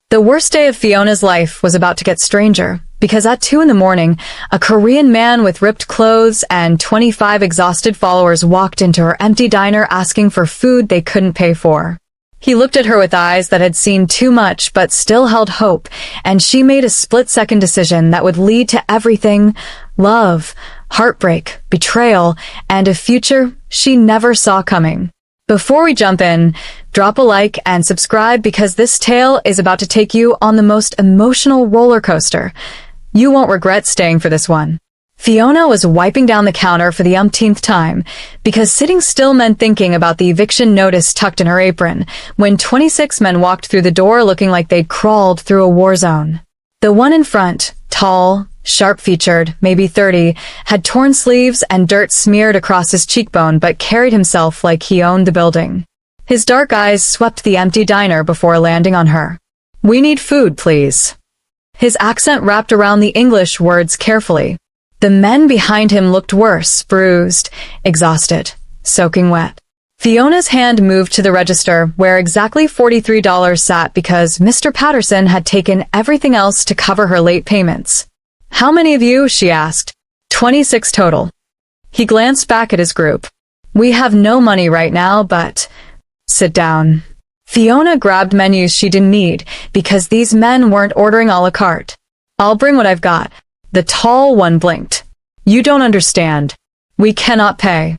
The worst day of Fiona's life was about to get stranger, because at 2 in the morning, a Korean man with ripped clothes and 25 exhausted followers walked into her empty diner asking for food they couldn't pay for. He looked at her with eyes that had seen too much but still held hope, and she made a split-second decision that would lead to everything: love, heartbreak, betrayal, and a future she never saw coming. Before we jump in, drop a like and subscribe because this tale is about to take you on the most emotional roller coaster. You won't regret staying for this one. Fiona was wiping down the counter for the umpteenth time, because sitting still meant thinking about the eviction notice tucked in her apron, when 26 men walked through the door looking like they'd crawled through a war zone. The one in front, tall, sharp-featured, maybe 30, had torn sleeves and dirt smeared across his cheekbone but carried himself like he owned the building. His dark eyes swept the empty diner before landing on her. "We need food, please." His accent wrapped around the English words carefully. The men behind him looked worse, bruised, exhausted, soaking wet. Fiona's hand moved to the register, where exactly $43 sat because Mr. Patterson had taken everything else to cover her late payments. "How many of you?" she asked. 26 total. He glanced back at his group. "We have no money right now, but—" "Sit down." Fiona grabbed menus she didn't need, because these men weren't ordering a la carte. "I'll bring what I've got." The tall one blinked. "You don't understand. We cannot pay."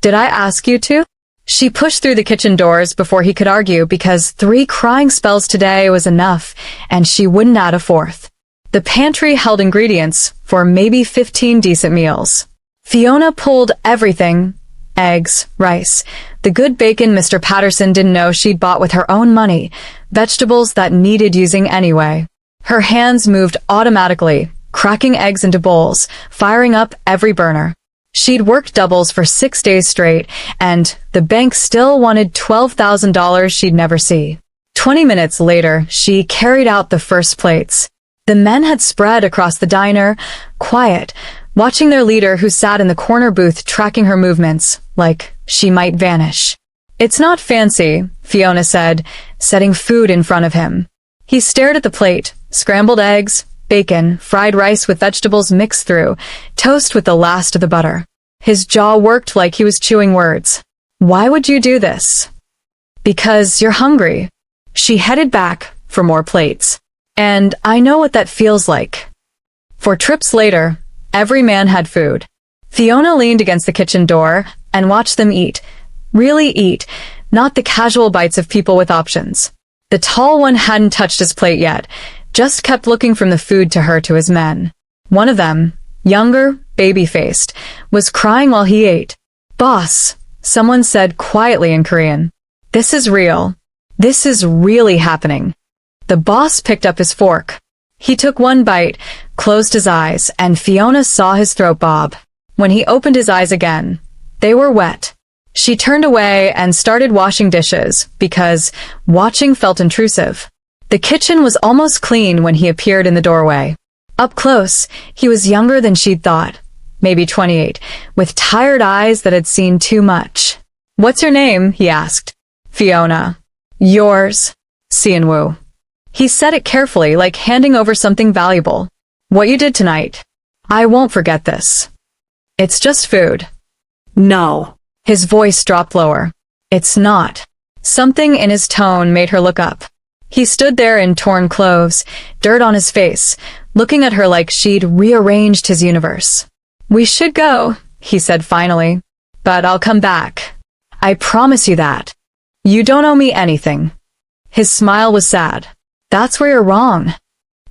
"Did I ask you to?" She pushed through the kitchen doors before he could argue, because 3 crying spells today was enough, and she wouldn't add a fourth. The pantry held ingredients for maybe 15 decent meals. Fiona pulled everything: eggs, rice, the good bacon Mr. Patterson didn't know she'd bought with her own money, vegetables that needed using anyway. Her hands moved automatically, cracking eggs into bowls, firing up every burner. She'd worked doubles for 6 days straight, and the bank still wanted $12,000 she'd never see. 20 minutes later, she carried out the first plates. The men had spread across the diner, quiet, watching their leader who sat in the corner booth tracking her movements, like she might vanish. "It's not fancy," Fiona said, setting food in front of him. He stared at the plate: scrambled eggs, bacon, fried rice with vegetables mixed through, toast with the last of the butter. His jaw worked like he was chewing words. "Why would you do this?" "Because you're hungry." She headed back for more plates. "And I know what that feels like." For trips later, every man had food. Fiona leaned against the kitchen door and watched them eat. Really eat, not the casual bites of people with options. The tall one hadn't touched his plate yet, just kept looking from the food to her to his men. One of them, younger, baby-faced, was crying while he ate. "Boss," someone said quietly in Korean. "This is real. This is really happening." The boss picked up his fork. He took one bite, closed his eyes, and Fiona saw his throat bob. When he opened his eyes again, they were wet. She turned away and started washing dishes, because watching felt intrusive. The kitchen was almost clean when he appeared in the doorway. Up close, he was younger than she'd thought, maybe 28, with tired eyes that had seen too much. "What's your name?" he asked. "Fiona." "Yours?" "Sian-woo." He said it carefully, like handing over something valuable. "What you did tonight. I won't forget this." "It's just food." "No." His voice dropped lower. "It's not." Something in his tone made her look up. He stood there in torn clothes, dirt on his face, looking at her like she'd rearranged his universe. "We should go," he said finally. "But I'll come back. I promise you that. You don't owe me anything." His smile was sad. "That's where you're wrong."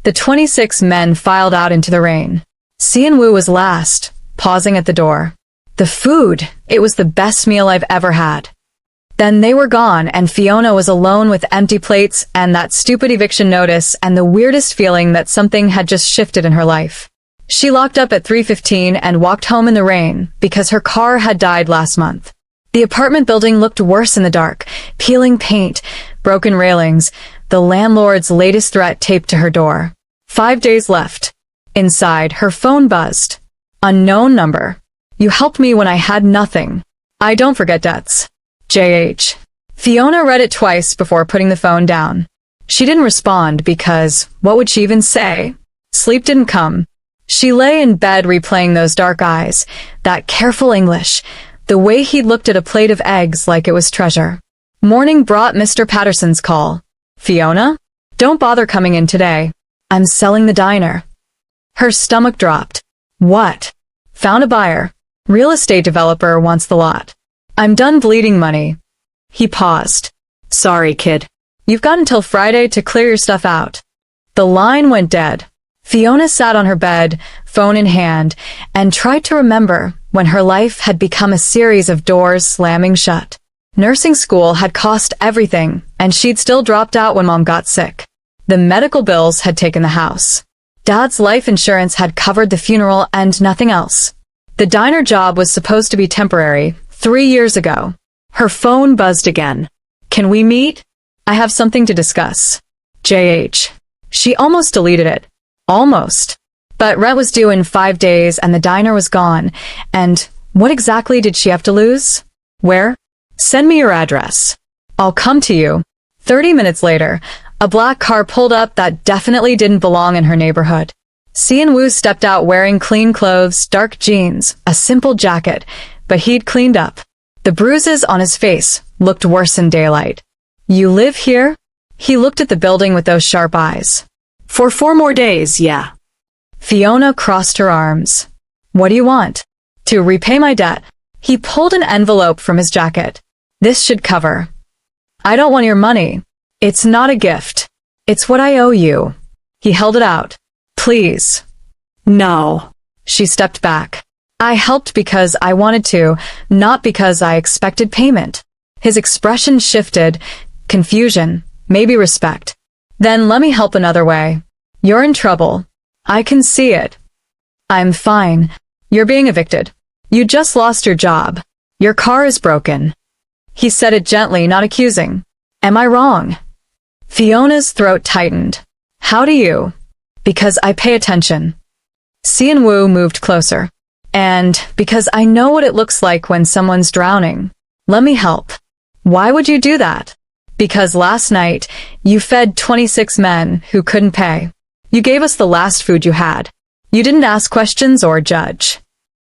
The 26 men filed out into the rain. Sian-woo was last, pausing at the door. "The food, it was the best meal I've ever had." Then they were gone, and Fiona was alone with empty plates and that stupid eviction notice and the weirdest feeling that something had just shifted in her life. She locked up at 3:15 and walked home in the rain, because her car had died last month. The apartment building looked worse in the dark: peeling paint, broken railings, the landlord's latest threat taped to her door. 5 days left. Inside, her phone buzzed. Unknown number. "You helped me when I had nothing. I don't forget debts. JH." Fiona read it twice before putting the phone down. She didn't respond because, what would she even say? Sleep didn't come. She lay in bed replaying those dark eyes, that careful English, the way he looked at a plate of eggs like it was treasure. Morning brought Mr. Patterson's call. Fiona? Don't bother coming in today. I'm selling the diner. Her stomach dropped. What? Found a buyer. Real estate developer wants the lot. I'm done bleeding money. He paused. Sorry, kid. You've got until Friday to clear your stuff out. The line went dead. Fiona sat on her bed, phone in hand, and tried to remember when her life had become a series of doors slamming shut. Nursing school had cost everything, and she'd still dropped out when Mom got sick. The medical bills had taken the house. Dad's life insurance had covered the funeral and nothing else. The diner job was supposed to be temporary, 3 years ago. Her phone buzzed again. Can we meet? I have something to discuss. JH. She almost deleted it. Almost. But rent was due in 5 days and the diner was gone. And what exactly did she have to lose? Where? Send me your address. I'll come to you. 30 minutes later, a black car pulled up that definitely didn't belong in her neighborhood. Sian-Woo stepped out wearing clean clothes, dark jeans, a simple jacket, but he'd cleaned up. The bruises on his face looked worse in daylight. You live here? He looked at the building with those sharp eyes. For 4 more days, yeah. Fiona crossed her arms. What do you want? To repay my debt. He pulled an envelope from his jacket. This should cover. I don't want your money. It's not a gift. It's what I owe you. He held it out. Please. No. She stepped back. I helped because I wanted to, not because I expected payment. His expression shifted. Confusion, maybe respect. Then let me help another way. You're in trouble. I can see it. I'm fine. You're being evicted. You just lost your job. Your car is broken. He said it gently, not accusing. Am I wrong? Fiona's throat tightened. How do you? Because I pay attention. Sian-Woo moved closer. And because I know what it looks like when someone's drowning. Let me help. Why would you do that? Because last night, you fed 26 men who couldn't pay. You gave us the last food you had. You didn't ask questions or judge.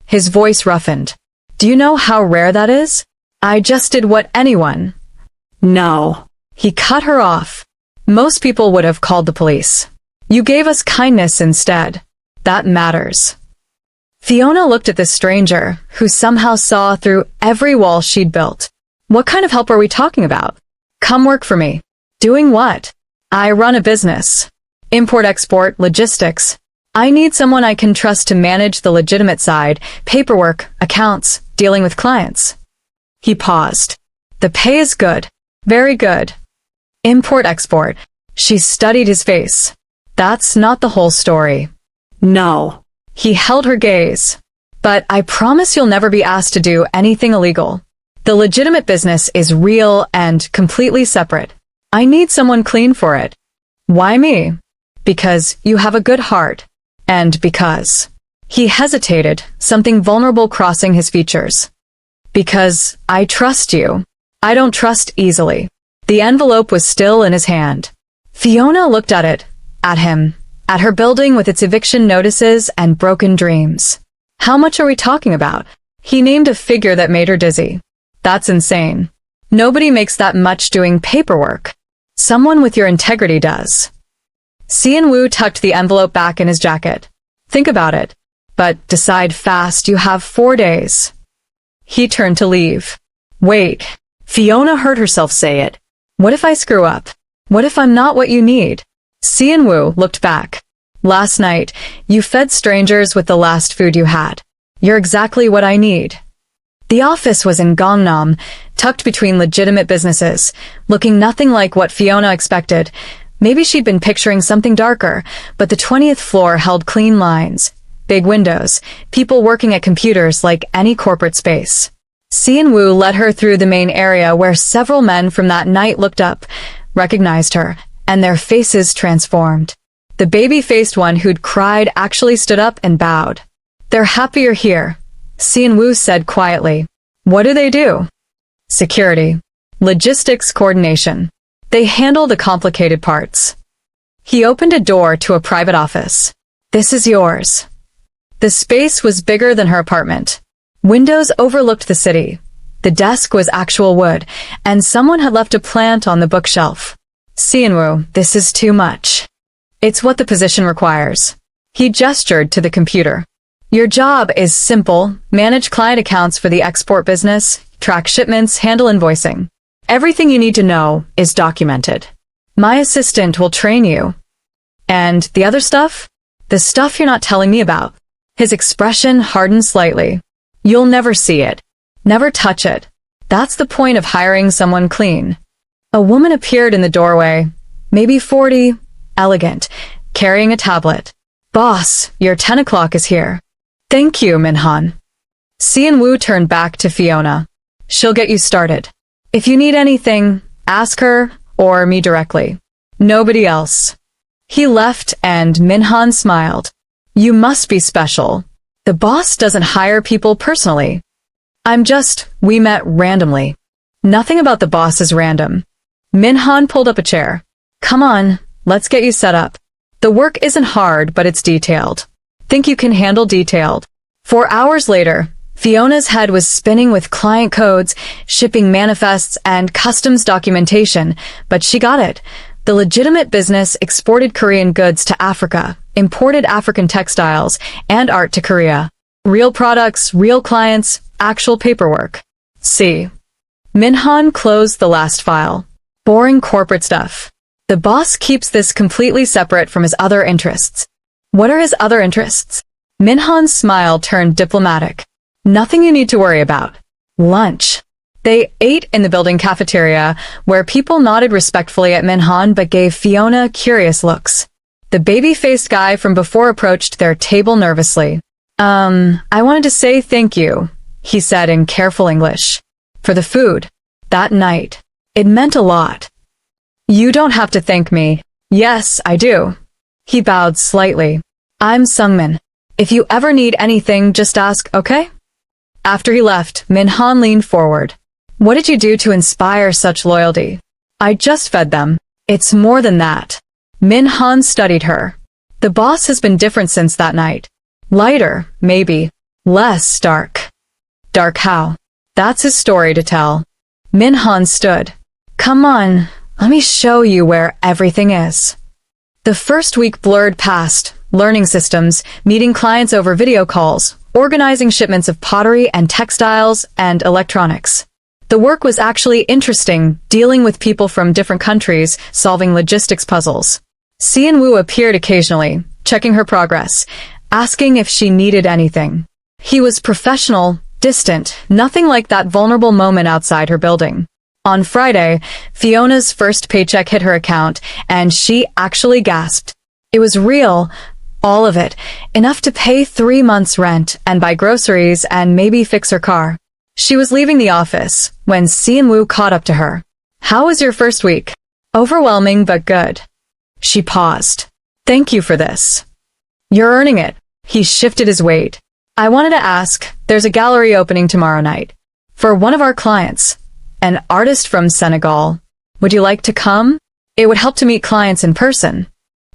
His voice roughened. Do you know how rare that is? I just did what anyone. No. He cut her off. Most people would have called the police. You gave us kindness instead. That matters. Fiona looked at this stranger, who somehow saw through every wall she'd built. What kind of help are we talking about? Come work for me. Doing what? I run a business. Import-export, logistics. I need someone I can trust to manage the legitimate side, paperwork, accounts, dealing with clients. He paused. The pay is good. Very good. Import-export. She studied his face. That's not the whole story. No. He held her gaze. But I promise you'll never be asked to do anything illegal. The legitimate business is real and completely separate. I need someone clean for it. Why me? Because you have a good heart. And because. He hesitated, something vulnerable crossing his features. Because I trust you. I don't trust easily. The envelope was still in his hand. Fiona looked at it, at him, at her building with its eviction notices and broken dreams. How much are we talking about? He named a figure that made her dizzy. That's insane. Nobody makes that much doing paperwork. Someone with your integrity does. Sian-Woo tucked the envelope back in his jacket. Think about it. But decide fast, you have 4 days. He turned to leave. Wait. Fiona heard herself say it. What if I screw up? What if I'm not what you need? Sian-Woo looked back. Last night, you fed strangers with the last food you had. You're exactly what I need. The office was in Gangnam, tucked between legitimate businesses, looking nothing like what Fiona expected. Maybe she'd been picturing something darker, but the 20th floor held clean lines, big windows, people working at computers like any corporate space. Sian-Woo led her through the main area where several men from that night looked up, recognized her, and their faces transformed. The baby-faced one who'd cried actually stood up and bowed. They're happy you're here, Sian-Woo said quietly. What do? Security. Logistics coordination. They handle the complicated parts. He opened a door to a private office. This is yours. The space was bigger than her apartment. Windows overlooked the city. The desk was actual wood, and someone had left a plant on the bookshelf. Sianwoo, this is too much. It's what the position requires. He gestured to the computer. Your job is simple: manage client accounts for the export business, track shipments, handle invoicing. Everything you need to know is documented. My assistant will train you. And the other stuff? The stuff you're not telling me about. His expression hardened slightly. You'll never see it. Never touch it. That's the point of hiring someone clean. A woman appeared in the doorway, maybe 40, elegant, carrying a tablet. Boss, your 10 o'clock is here. Thank you, Minhan. Sianwoo turned back to Fiona. She'll get you started. If you need anything, ask her or me directly. Nobody else. He left and Minhan smiled. You must be special. The boss doesn't hire people personally. We met randomly. Nothing about the boss is random. Minhan pulled up a chair. Come on, let's get you set up. The work isn't hard, but it's detailed. Think you can handle detailed. 4 hours later, Fiona's head was spinning with client codes, shipping manifests, and customs documentation, but she got it. The legitimate business exported Korean goods to Africa, imported African textiles and art to Korea. Real products, real clients, actual paperwork. See. Minhan closed the last file. Boring corporate stuff. The boss keeps this completely separate from his other interests. What are his other interests? Minhan's smile turned diplomatic. Nothing you need to worry about. Lunch. They ate in the building cafeteria, where people nodded respectfully at Minhan but gave Fiona curious looks. The baby-faced guy from before approached their table nervously. I wanted to say thank you, he said in careful English. For the food. That night. It meant a lot. You don't have to thank me. Yes, I do. He bowed slightly. I'm Sungmin. If you ever need anything, just ask, okay? After he left, Minhan leaned forward. What did you do to inspire such loyalty? I just fed them. It's more than that. Minhan studied her. The boss has been different since that night. Lighter, maybe. Less dark. Dark how? That's his story to tell. Minhan stood. Come on, let me show you where everything is. The first week blurred past, learning systems, meeting clients over video calls, organizing shipments of pottery and textiles and electronics. The work was actually interesting, dealing with people from different countries, solving logistics puzzles. Sianwoo appeared occasionally, checking her progress, asking if she needed anything. He was professional, distant, nothing like that vulnerable moment outside her building. On Friday, Fiona's first paycheck hit her account, and she actually gasped. It was real, all of it, enough to pay 3 months' rent and buy groceries and maybe fix her car. She was leaving the office when Sianwoo caught up to her. How was your first week? Overwhelming but good. She paused. Thank you for this. You're earning it. He shifted his weight. I wanted to ask, there's a gallery opening tomorrow night. For one of our clients. An artist from Senegal. Would you like to come? It would help to meet clients in person.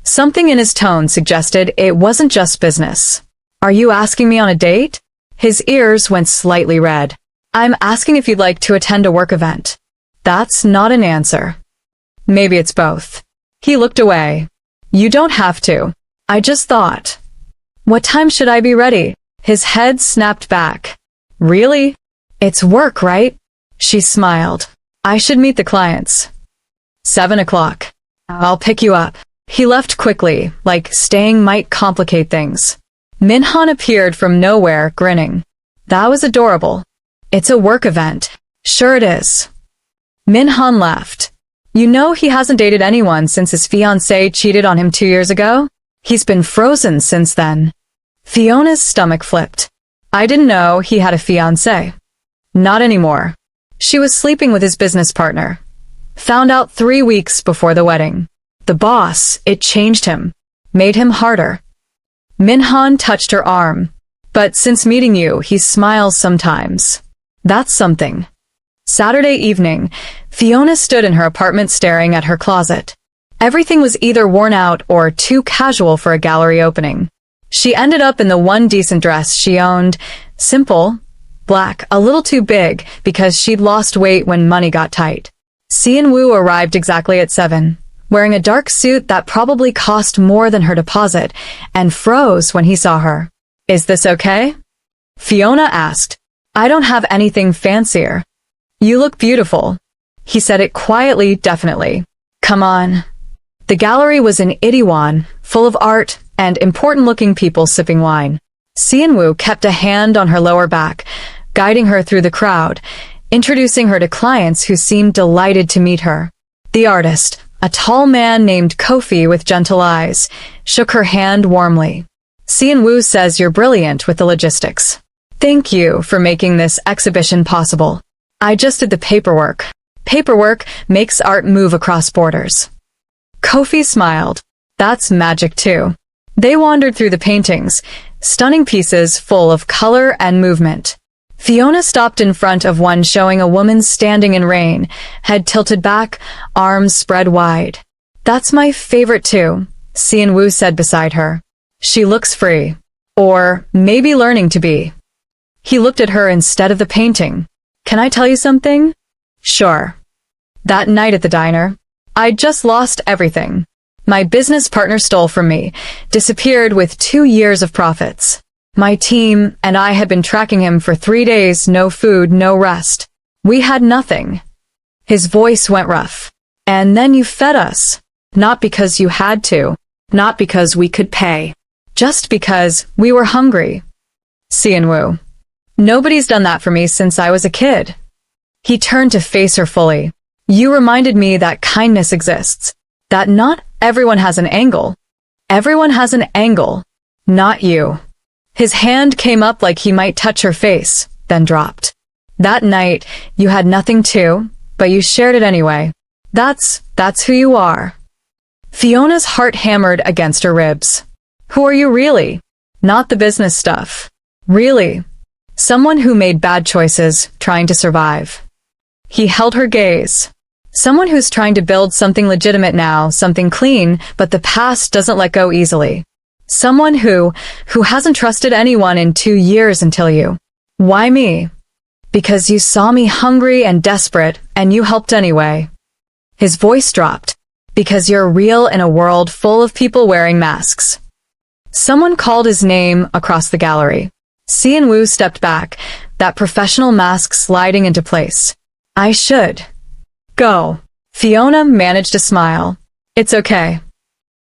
Something in his tone suggested it wasn't just business. Are you asking me on a date? His ears went slightly red. I'm asking if you'd like to attend a work event. That's not an answer. Maybe it's both. He looked away. You don't have to. I just thought. What time should I be ready? His head snapped back. Really? It's work, right? She smiled. I should meet the clients. 7 o'clock. I'll pick you up. He left quickly, like staying might complicate things. Minhan appeared from nowhere, grinning. That was adorable. It's a work event. Sure it is. Minhan laughed. You know he hasn't dated anyone since his fiancée cheated on him 2 years ago? He's been frozen since then. Fiona's stomach flipped. I didn't know he had a fiancée. Not anymore. She was sleeping with his business partner. Found out 3 weeks before the wedding. The boss, it changed him. Made him harder. Minhan touched her arm. But since meeting you, he smiles sometimes. That's something. Saturday evening, Fiona stood in her apartment staring at her closet. Everything was either worn out or too casual for a gallery opening. She ended up in the one decent dress she owned, simple, black, a little too big because she'd lost weight when money got tight. Sian-woo arrived exactly at 7, wearing a dark suit that probably cost more than her deposit, and froze when he saw her. "Is this okay?" Fiona asked. "I don't have anything fancier." "You look beautiful." He said it quietly, definitely. "Come on." The gallery was in Itaewon, full of art and important-looking people sipping wine. Sian-woo kept a hand on her lower back, guiding her through the crowd, introducing her to clients who seemed delighted to meet her. The artist, a tall man named Kofi with gentle eyes, shook her hand warmly. "Sian-woo says you're brilliant with the logistics. Thank you for making this exhibition possible. I just did the paperwork. Paperwork makes art move across borders." Kofi smiled. "That's magic too." They wandered through the paintings, stunning pieces full of color and movement. Fiona stopped in front of one showing a woman standing in rain, head tilted back, arms spread wide. "That's my favorite too," Sian-woo said beside her. "She looks free. Or maybe learning to be." He looked at her instead of the painting. "Can I tell you something?" "Sure." "That night at the diner, I'd just lost everything. My business partner stole from me, disappeared with 2 years of profits. My team and I had been tracking him for 3 days, no food, no rest. We had nothing." His voice went rough. "And then you fed us. Not because you had to. Not because we could pay. Just because we were hungry." Sian-woo. "Nobody's done that for me since I was a kid." He turned to face her fully. "You reminded me that kindness exists. That not everyone has an angle. Everyone has an angle. Not you." His hand came up like he might touch her face, then dropped. "That night, you had nothing too, but you shared it anyway. That's who you are." Fiona's heart hammered against her ribs. "Who are you really? Not the business stuff. Really. Someone who made bad choices, trying to survive." He held her gaze. "Someone who's trying to build something legitimate now, something clean, but the past doesn't let go easily. Someone who hasn't trusted anyone in 2 years until you." "Why me?" "Because you saw me hungry and desperate, and you helped anyway." His voice dropped. "Because you're real in a world full of people wearing masks." Someone called his name across the gallery. Sian-woo stepped back, that professional mask sliding into place. "I should go." Fiona managed a smile. "It's okay."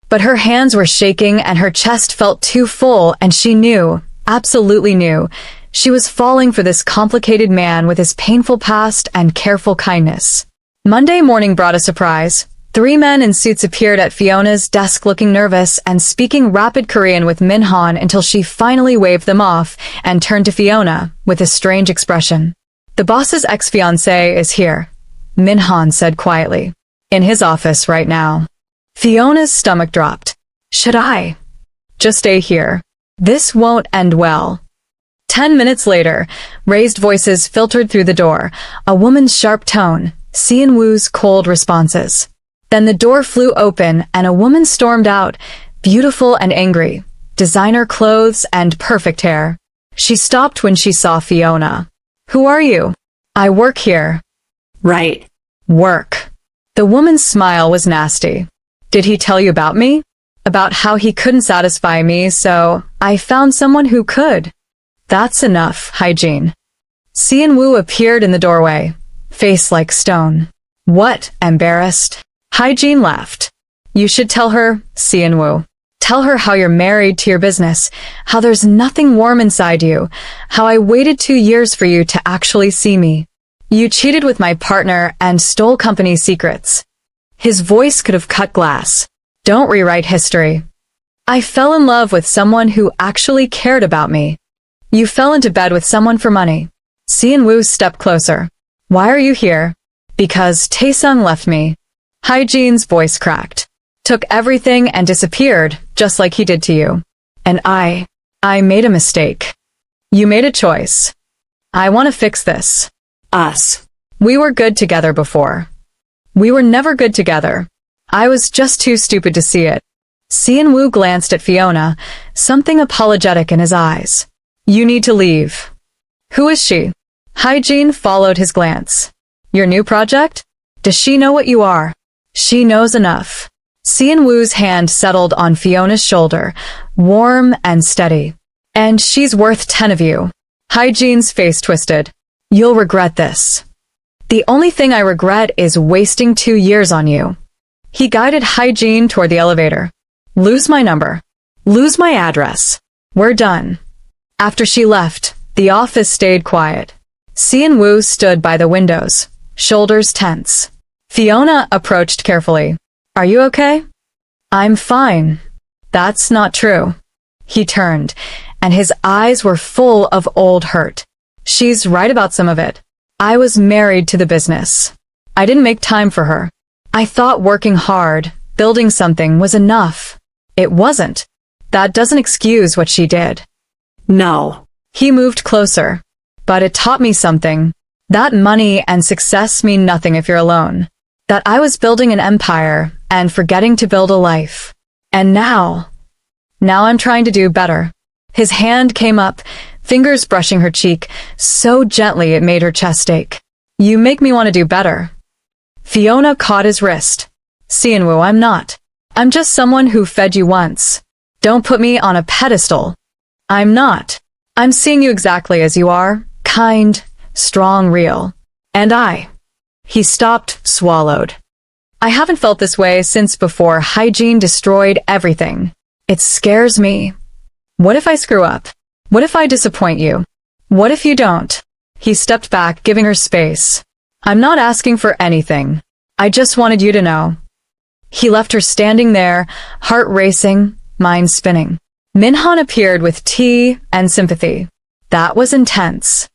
But her hands were shaking and her chest felt too full, and she knew, absolutely knew, she was falling for this complicated man with his painful past and careful kindness. Monday morning brought a surprise. 3 men in suits appeared at Fiona's desk looking nervous and speaking rapid Korean with Min-han until she finally waved them off and turned to Fiona with a strange expression. "The boss's ex-fiancé is here," Min-han said quietly. "In his office right now." Fiona's stomach dropped. "Should I just stay here? This won't end well." 10 minutes later, raised voices filtered through the door, a woman's sharp tone, Sian-woo's cold responses. Then the door flew open and a woman stormed out, beautiful and angry, designer clothes and perfect hair. She stopped when she saw Fiona. "Who are you?" "I work here." "Right." "Work." The woman's smile was nasty. "Did he tell you about me? About how he couldn't satisfy me, so I found someone who could." "That's enough, Hygiene." Sian-woo appeared in the doorway, face like stone. "What, embarrassed?" Hygiene laughed. "You should tell her, Sian-woo. Tell her how you're married to your business, how there's nothing warm inside you, how I waited 2 years for you to actually see me. You cheated with my partner and stole company secrets." His voice could have cut glass. "Don't rewrite history. I fell in love with someone who actually cared about me. You fell into bed with someone for money." Sian-woo stepped closer. "Why are you here?" "Because Taesung left me." Hygiene's voice cracked. "Took everything and disappeared, just like he did to you. And I made a mistake. You made a choice. I want to fix this." "Us." We were good together before. We were never good together. I was just too stupid to see it. Sian-woo glanced at Fiona, something apologetic in his eyes. You need to leave. Who is she? Hygiene followed his glance. Your new project? Does she know what you are? She knows enough. Sian-woo's hand settled on Fiona's shoulder, warm and steady. And she's worth 10 of you. Hygiene's face twisted. You'll regret this. The only thing I regret is wasting 2 years on you. He guided Hygiene toward the elevator. Lose my number. Lose my address. We're done. After she left, the office stayed quiet. Sian-woo stood by the windows, shoulders tense. Fiona approached carefully. Are you okay? I'm fine. That's not true. He turned, and his eyes were full of old hurt. She's right about some of it. I was married to the business. I didn't make time for her. I thought working hard, building something was enough. It wasn't. That doesn't excuse what she did. No. He moved closer. But it taught me something. That money and success mean nothing if you're alone. That I was building an empire and forgetting to build a life. And now I'm trying to do better. His hand came up, fingers brushing her cheek, so gently it made her chest ache. You make me want to do better. Fiona caught his wrist. Sian-woo, I'm not. I'm just someone who fed you once. Don't put me on a pedestal. I'm not. I'm seeing you exactly as you are, kind, strong, real. And He stopped, swallowed. I haven't felt this way since before Hygiene destroyed everything. It scares me. What if I screw up? What if I disappoint you? What if you don't? He stepped back, giving her space. I'm not asking for anything. I just wanted you to know. He left her standing there, heart racing, mind spinning. Minhan appeared with tea and sympathy. That was intense.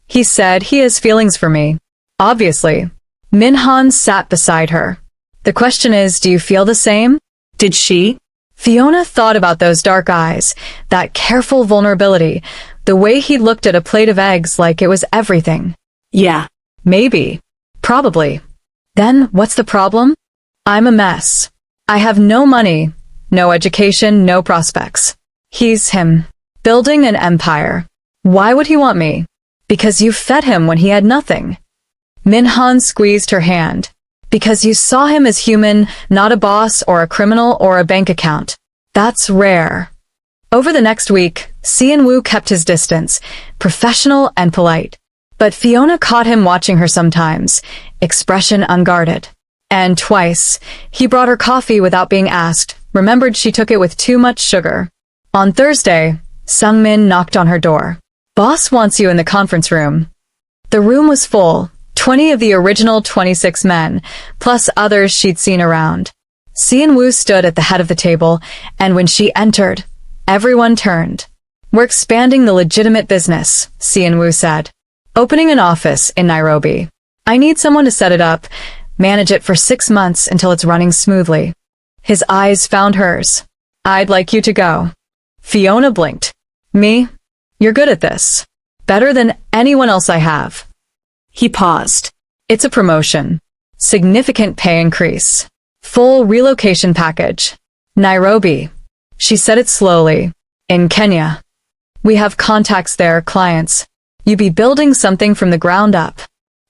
He said he has feelings for me. Obviously. Minhan sat beside her. The question is, do you feel the same? Did she? Fiona thought about those dark eyes, that careful vulnerability, the way he looked at a plate of eggs like it was everything. Yeah. Maybe. Probably. Then what's the problem? I'm a mess. I have no money, no education, no prospects. He's him. Building an empire. Why would he want me? Because you fed him when he had nothing. Minhan squeezed her hand. Because you saw him as human, not a boss or a criminal or a bank account. That's rare. Over the next week, Sian-woo kept his distance, professional and polite. But Fiona caught him watching her sometimes, expression unguarded. And twice, he brought her coffee without being asked, remembered she took it with too much sugar. On Thursday, Sungmin knocked on her door. Boss wants you in the conference room. The room was full, 20 of the original 26 men, plus others she'd seen around. Sian-woo stood at the head of the table, and when she entered, everyone turned. We're expanding the legitimate business, Sian-woo said. Opening an office in Nairobi. I need someone to set it up, manage it for 6 months until it's running smoothly. His eyes found hers. I'd like you to go. Fiona blinked. Me? You're good at this. Better than anyone else I have. He paused. It's a promotion. Significant pay increase. Full relocation package. Nairobi. She said it slowly. In Kenya. We have contacts there, clients. You'd be building something from the ground up.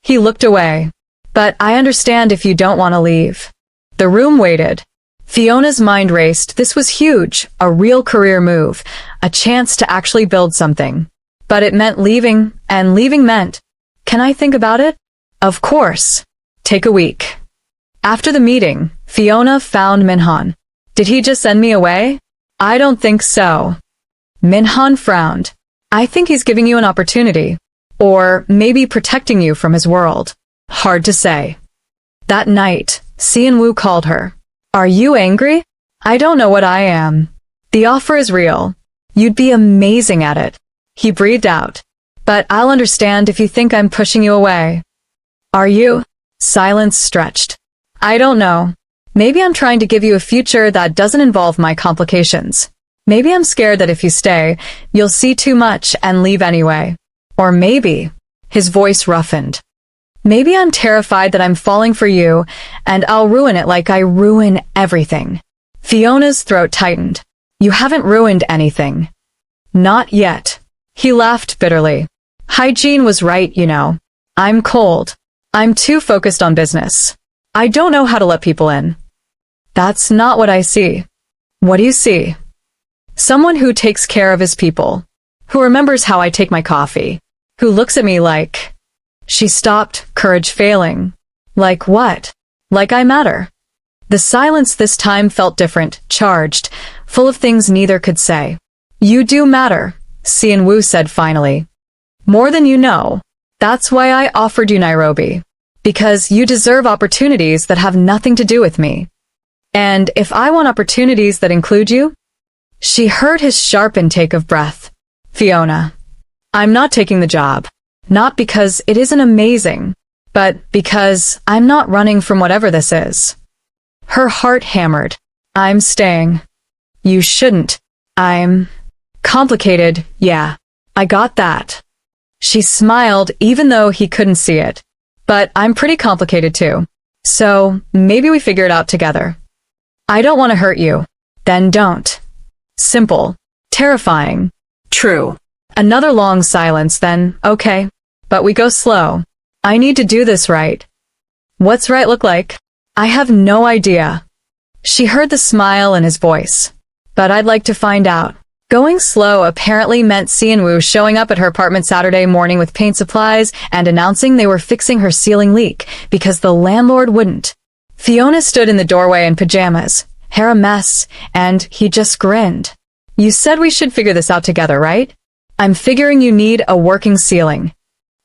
He looked away. But I understand if you don't want to leave. The room waited. Fiona's mind raced. This was huge, a real career move, a chance to actually build something. But it meant leaving, and leaving meant, can I think about it? Of course. Take a week. After the meeting, Fiona found Minhan. Did he just send me away? I don't think so. Minhan frowned. I think he's giving you an opportunity. Or maybe protecting you from his world. Hard to say. That night, Sian-woo called her. Are you angry? I don't know what I am. The offer is real. You'd be amazing at it. He breathed out. But I'll understand if you think I'm pushing you away. Are you? Silence stretched. I don't know. Maybe I'm trying to give you a future that doesn't involve my complications. Maybe I'm scared that if you stay, you'll see too much and leave anyway. Or maybe. His voice roughened. Maybe I'm terrified that I'm falling for you, and I'll ruin it like I ruin everything. Fiona's throat tightened. You haven't ruined anything. Not yet. He laughed bitterly. Hygiene was right, you know. I'm cold. I'm too focused on business. I don't know how to let people in. That's not what I see. What do you see? Someone who takes care of his people. Who remembers how I take my coffee. Who looks at me like... She stopped, courage failing. Like what? Like I matter. The silence this time felt different, charged, full of things neither could say. You do matter, Wu said finally. More than you know. That's why I offered you Nairobi. Because you deserve opportunities that have nothing to do with me. And if I want opportunities that include you? She heard his sharp intake of breath. Fiona. I'm not taking the job. Not because it isn't amazing, but because I'm not running from whatever this is. Her heart hammered. I'm staying. You shouldn't. I'm... Complicated, yeah. I got that. She smiled even though he couldn't see it. But I'm pretty complicated too. So, maybe we figure it out together. I don't want to hurt you. Then don't. Simple. Terrifying. True. Another long silence, then, okay. But we go slow. I need to do this right. What's right look like? I have no idea. She heard the smile in his voice. But I'd like to find out. Going slow apparently meant Wu showing up at her apartment Saturday morning with paint supplies and announcing they were fixing her ceiling leak because the landlord wouldn't. Fiona stood in the doorway in pajamas, hair a mess, and he just grinned. You said we should figure this out together, right? I'm figuring you need a working ceiling.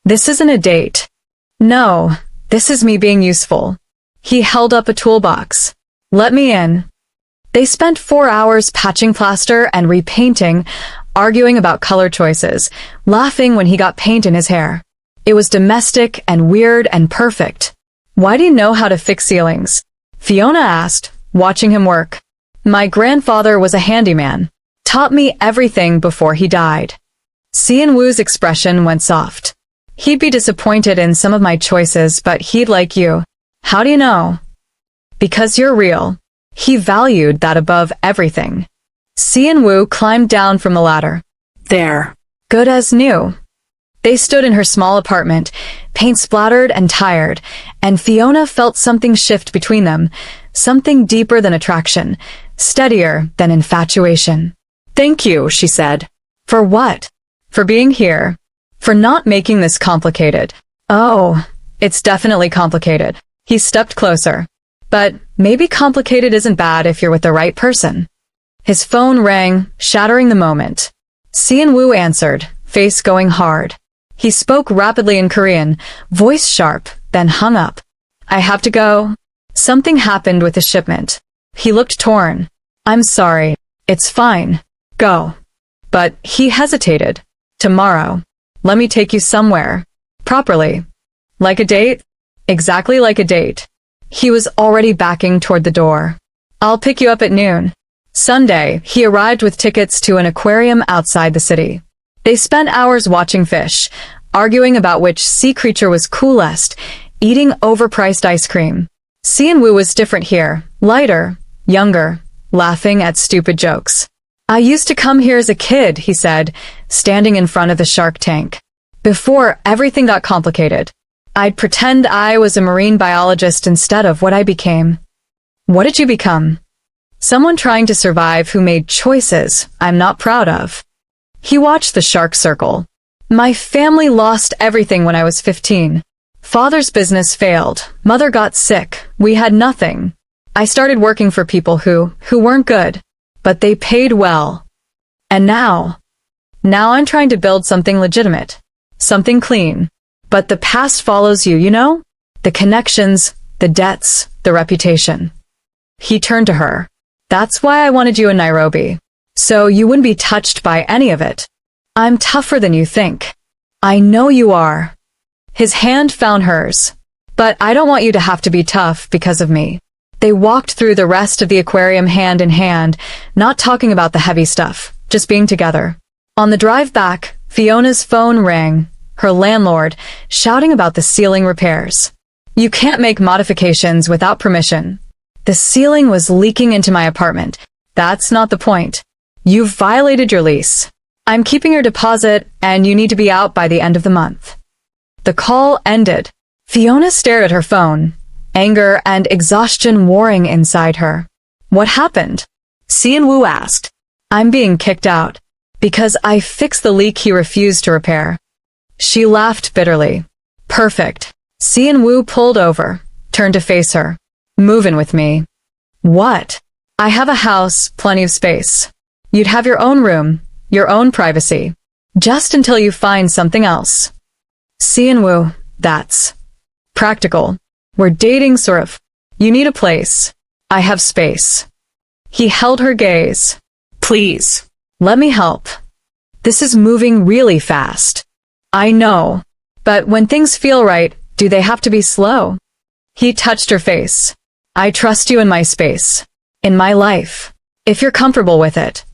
This isn't a date. No, this is me being useful. He held up a toolbox. Let me in. They spent 4 hours patching plaster and repainting, arguing about color choices, laughing when he got paint in his hair. It was domestic and weird and perfect. Why do you know how to fix ceilings? Fiona asked, watching him work. My grandfather was a handyman. Taught me everything before he died. Wu's expression went soft. He'd be disappointed in some of my choices, but he'd like you. How do you know? Because you're real. He valued that above everything. Wu climbed down from the ladder. There. Good as new. They stood in her small apartment, paint splattered and tired, and Fiona felt something shift between them, something deeper than attraction, steadier than infatuation. Thank you, she said. For what? For being here. For not making this complicated. Oh, it's definitely complicated. He stepped closer. But maybe complicated isn't bad if you're with the right person. His phone rang, shattering the moment. Wu answered, face going hard. He spoke rapidly in Korean, voice sharp, then hung up. I have to go. Something happened with the shipment. He looked torn. I'm sorry. It's fine. Go. But he hesitated. Tomorrow. Let me take you somewhere. Properly. Like a date? Exactly like a date. He was already backing toward the door. I'll pick you up at noon. Sunday, he arrived with tickets to an aquarium outside the city. They spent hours watching fish, arguing about which sea creature was coolest, eating overpriced ice cream. Wu was different here, lighter, younger, laughing at stupid jokes. I used to come here as a kid, he said, standing in front of the shark tank. Before everything got complicated. I'd pretend I was a marine biologist instead of what I became. What did you become? Someone trying to survive who made choices I'm not proud of. He watched the shark circle. My family lost everything when I was 15. Father's business failed. Mother got sick. We had nothing. I started working for people who weren't good, but they paid well. And now I'm trying to build something legitimate, something clean. But the past follows you, you know? The connections, the debts, the reputation. He turned to her. That's why I wanted you in Nairobi. So you wouldn't be touched by any of it. I'm tougher than you think. I know you are. His hand found hers. But I don't want you to have to be tough because of me. They walked through the rest of the aquarium hand in hand, not talking about the heavy stuff, just being together. On the drive back, Fiona's phone rang. her landlord, shouting about the ceiling repairs. You can't make modifications without permission. The ceiling was leaking into my apartment. That's not the point. You've violated your lease. I'm keeping your deposit, and you need to be out by the end of the month. The call ended. Fiona stared at her phone, anger and exhaustion warring inside her. What happened? Wu asked. I'm being kicked out. Because I fixed the leak he refused to repair. She laughed bitterly. Perfect. Wu pulled over, turned to face her. Move in with me. What? I have a house, plenty of space. You'd have your own room, your own privacy. Just until you find something else. Wu, that's practical. We're dating, sort of. You need a place. I have space. He held her gaze. Please. Let me help. This is moving really fast. I know. But when things feel right, do they have to be slow? He touched her face. I trust you in my space. In my life. If you're comfortable with it.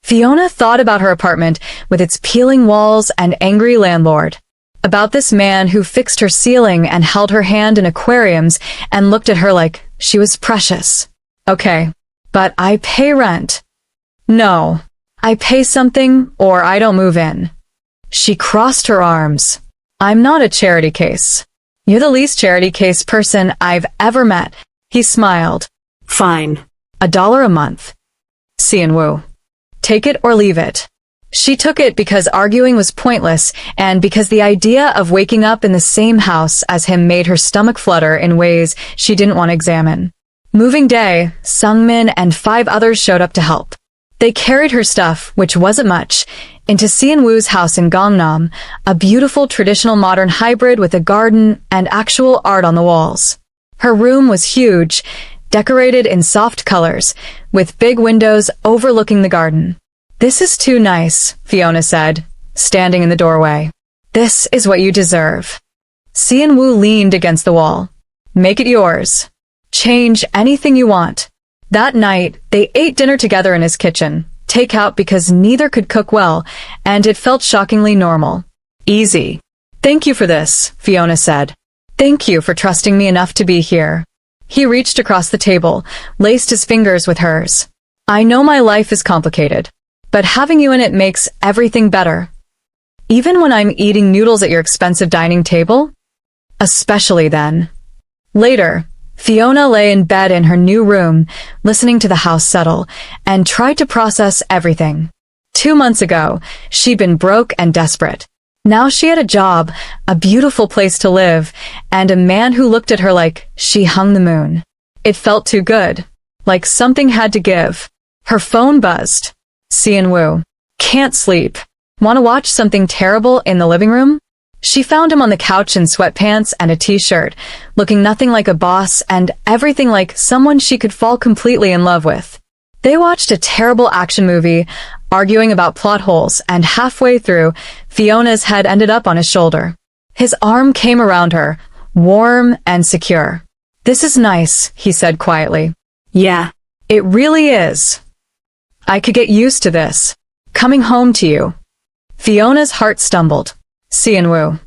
Fiona thought about her apartment with its peeling walls and angry landlord. About this man who fixed her ceiling and held her hand in aquariums and looked at her like she was precious. Okay, but I pay rent. No, I pay something or I don't move in. She crossed her arms. I'm not a charity case. You're the least charity case person I've ever met. He smiled. Fine. $1 a month. Wu. Take it or leave it. She took it because arguing was pointless and because the idea of waking up in the same house as him made her stomach flutter in ways she didn't want to examine. Moving day, Sungmin and 5 others showed up to help. They carried her stuff, which wasn't much, into Wu's house in Gangnam, a beautiful traditional modern hybrid with a garden and actual art on the walls. Her room was huge, decorated in soft colors, with big windows overlooking the garden. This is too nice, Fiona said, standing in the doorway. This is what you deserve. Wu leaned against the wall. Make it yours. Change anything you want. That night, they ate dinner together in his kitchen, takeout because neither could cook well, and it felt shockingly normal. Easy. Thank you for this, Fiona said. Thank you for trusting me enough to be here. He reached across the table, laced his fingers with hers. I know my life is complicated, but having you in it makes everything better. Even when I'm eating noodles at your expensive dining table? Especially then. Later, Fiona lay in bed in her new room, listening to the house settle, and tried to process everything. 2 months ago, she'd been broke and desperate. Now she had a job, a beautiful place to live, and a man who looked at her like she hung the moon. It felt too good. Like something had to give. Her phone buzzed. Wu. Can't sleep. Want to watch something terrible in the living room? She found him on the couch in sweatpants and a t-shirt, looking nothing like a boss and everything like someone she could fall completely in love with. They watched a terrible action movie, arguing about plot holes, and halfway through, Fiona's head ended up on his shoulder. His arm came around her, warm and secure. This is nice, he said quietly. Yeah. It really is. I could get used to this. Coming home to you. Fiona's heart stumbled. Wu.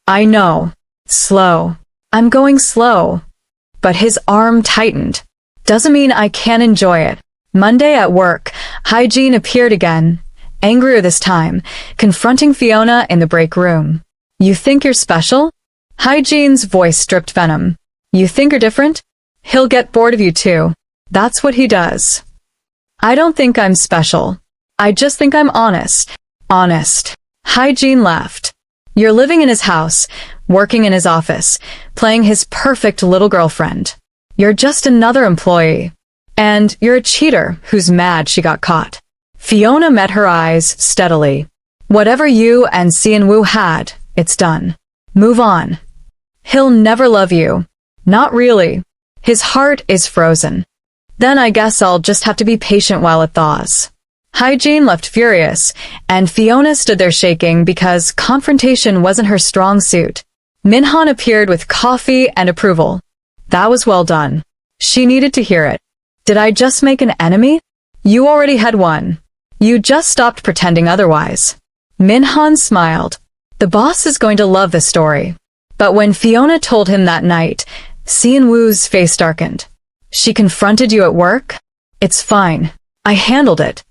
I know. Slow. I'm going slow. But his arm tightened. Doesn't mean I can't enjoy it. Monday at work, Hygiene appeared again, angrier this time, confronting Fiona in the break room. You think you're special? Hygiene's voice dripped venom. You think you're different? He'll get bored of you too. That's what he does. I don't think I'm special. I just think I'm honest. Honest. Hygiene laughed. You're living in his house, working in his office, playing his perfect little girlfriend. You're just another employee. And you're a cheater who's mad she got caught. Fiona met her eyes steadily. Whatever you and Wu had, it's done. Move on. He'll never love you. Not really. His heart is frozen. Then I guess I'll just have to be patient while it thaws. Hygiene left furious, and Fiona stood there shaking because confrontation wasn't her strong suit. Minhan appeared with coffee and approval. That was well done. She needed to hear it. Did I just make an enemy? You already had one. You just stopped pretending otherwise. Minhan smiled. The boss is going to love this story. But when Fiona told him that night, Si-Woo's face darkened. She confronted you at work? It's fine. I handled it.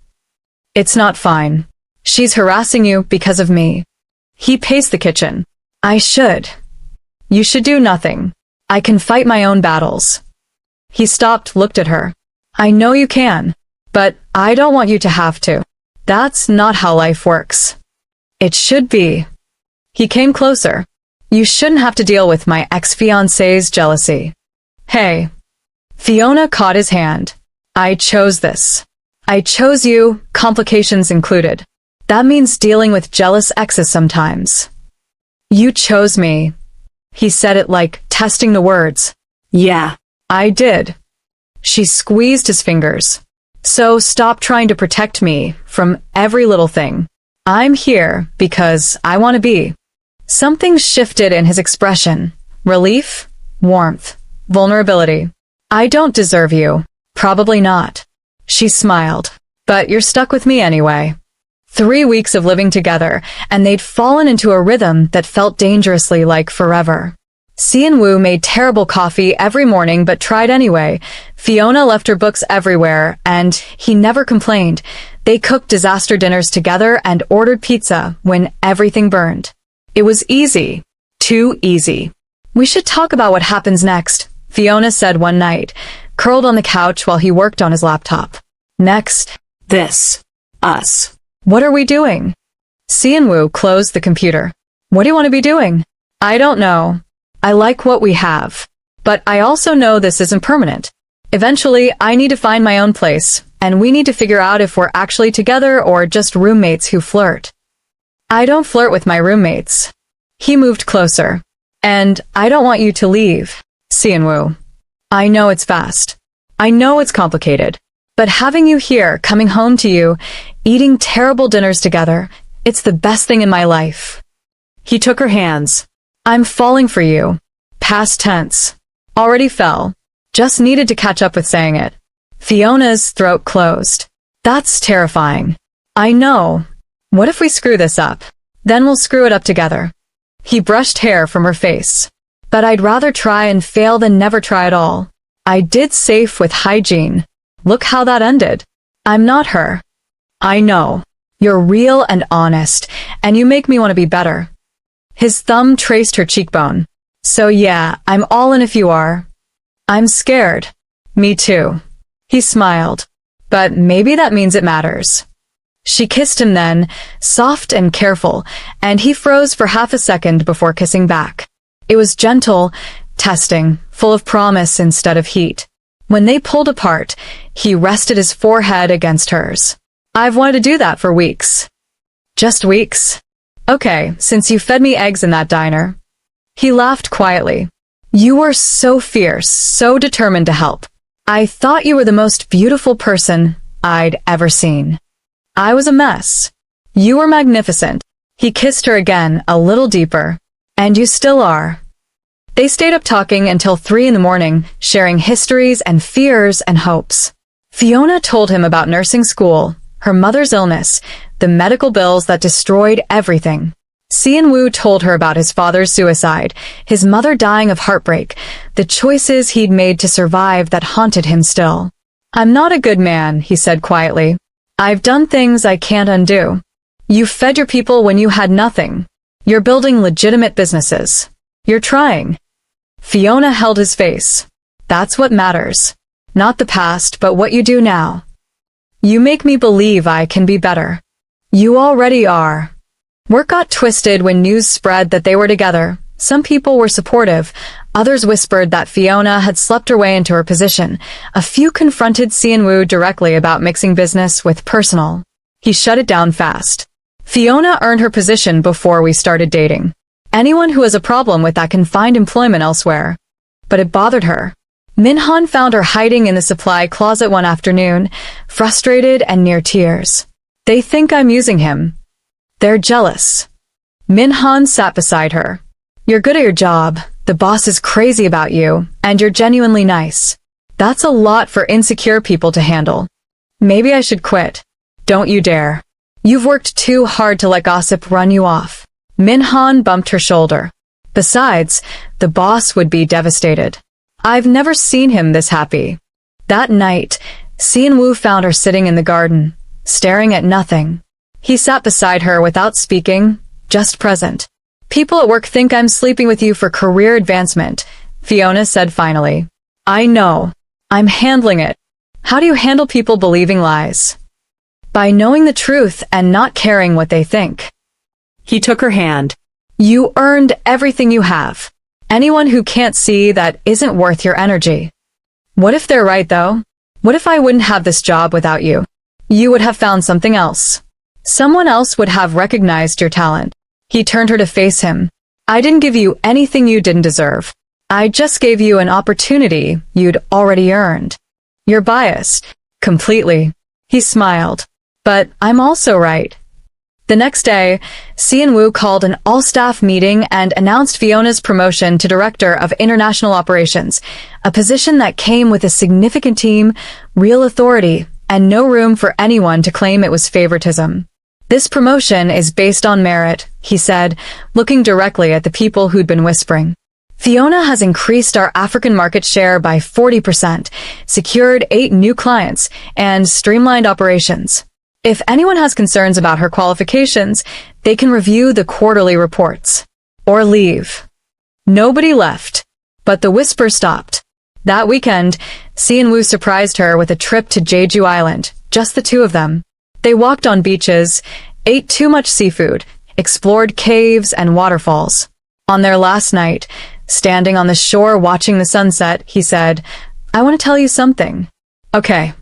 It's not fine. She's harassing you because of me. He paced the kitchen. I should. You should do nothing. I can fight my own battles. He stopped, looked at her. I know you can, but I don't want you to have to. That's not how life works. It should be. He came closer. You shouldn't have to deal with my ex-fiancé's jealousy. Hey. Fiona caught his hand. I chose this. I chose you, complications included. That means dealing with jealous exes sometimes. You chose me. He said it like testing the words. Yeah. I did. She squeezed his fingers. So stop trying to protect me from every little thing. I'm here because I want to be. Something shifted in his expression. Relief, warmth, vulnerability. I don't deserve you. Probably not. She smiled. But you're stuck with me anyway. 3 weeks of living together, and they'd fallen into a rhythm that felt dangerously like forever. Si-Woo made terrible coffee every morning but tried anyway. Fiona left her books everywhere, and he never complained. They cooked disaster dinners together and ordered pizza when everything burned. It was easy. Too easy. We should talk about what happens next, Fiona said one night, curled on the couch while he worked on his laptop. Next. This. Us. What are we doing? Si-Woo closed the computer. What do you want to be doing? I don't know. I like what we have. But I also know this isn't permanent. Eventually, I need to find my own place, and we need to figure out if we're actually together or just roommates who flirt. I don't flirt with my roommates. He moved closer. And I don't want you to leave, Si-Woo. I know it's fast. I know it's complicated. But having you here, coming home to you, eating terrible dinners together, it's the best thing in my life. He took her hands. I'm falling for you. Past tense. Already fell. Just needed to catch up with saying it. Fiona's throat closed. That's terrifying. I know. What if we screw this up? Then we'll screw it up together. He brushed hair from her face. But I'd rather try and fail than never try at all. I did safe with hygiene. Look how that ended. I'm not her. I know. You're real and honest, and you make me want to be better. His thumb traced her cheekbone. So yeah, I'm all in if you are. I'm scared. Me too. He smiled. But maybe that means it matters. She kissed him then, soft and careful, and he froze for half a second before kissing back. It was gentle, testing, full of promise instead of heat. When they pulled apart, he rested his forehead against hers. I've wanted to do that for weeks. Just weeks? Okay, since you fed me eggs in that diner. He laughed quietly. You were so fierce, so determined to help. I thought you were the most beautiful person I'd ever seen. I was a mess. You were magnificent. He kissed her again, a little deeper. And you still are. They stayed up talking until 3 in the morning, sharing histories and fears and hopes. Fiona told him about nursing school, her mother's illness, the medical bills that destroyed everything. Si-Woo told her about his father's suicide, his mother dying of heartbreak, the choices he'd made to survive that haunted him still. I'm not a good man, he said quietly. I've done things I can't undo. You fed your people when you had nothing. You're building legitimate businesses. You're trying. Fiona held his face. That's what matters. Not the past, but what you do now. You make me believe I can be better. You already are. Word got twisted when news spread that they were together. Some people were supportive. Others whispered that Fiona had slept her way into her position. A few confronted Si-Woo directly about mixing business with personal. He shut it down fast. Fiona earned her position before we started dating. Anyone who has a problem with that can find employment elsewhere. But it bothered her. Min-Han found her hiding in the supply closet one afternoon, frustrated and near tears. They think I'm using him. They're jealous. Min-Han sat beside her. You're good at your job, the boss is crazy about you, and you're genuinely nice. That's a lot for insecure people to handle. Maybe I should quit. Don't you dare. You've worked too hard to let gossip run you off. Minhan bumped her shoulder. Besides, the boss would be devastated. I've never seen him this happy. That night, Xianwu found her sitting in the garden, staring at nothing. He sat beside her without speaking, just present. People at work think I'm sleeping with you for career advancement, Fiona said finally. I know. I'm handling it. How do you handle people believing lies? By knowing the truth and not caring what they think. He took her hand. You earned everything you have. Anyone who can't see that isn't worth your energy. What if they're right, though? What if I wouldn't have this job without you? You would have found something else. Someone else would have recognized your talent. He turned her to face him. I didn't give you anything you didn't deserve. I just gave you an opportunity you'd already earned. You're biased. Completely. He smiled. But I'm also right. The next day, Xianwu called an all-staff meeting and announced Fiona's promotion to Director of International Operations, a position that came with a significant team, real authority, and no room for anyone to claim it was favoritism. This promotion is based on merit, he said, looking directly at the people who'd been whispering. Fiona has increased our African market share by 40%, secured 8 new clients, and streamlined operations. If anyone has concerns about her qualifications, they can review the quarterly reports. Or leave. Nobody left. But the whisper stopped. That weekend, Xianwu surprised her with a trip to Jeju Island, just the two of them. They walked on beaches, ate too much seafood, explored caves and waterfalls. On their last night, standing on the shore watching the sunset, he said, I want to tell you something. Okay.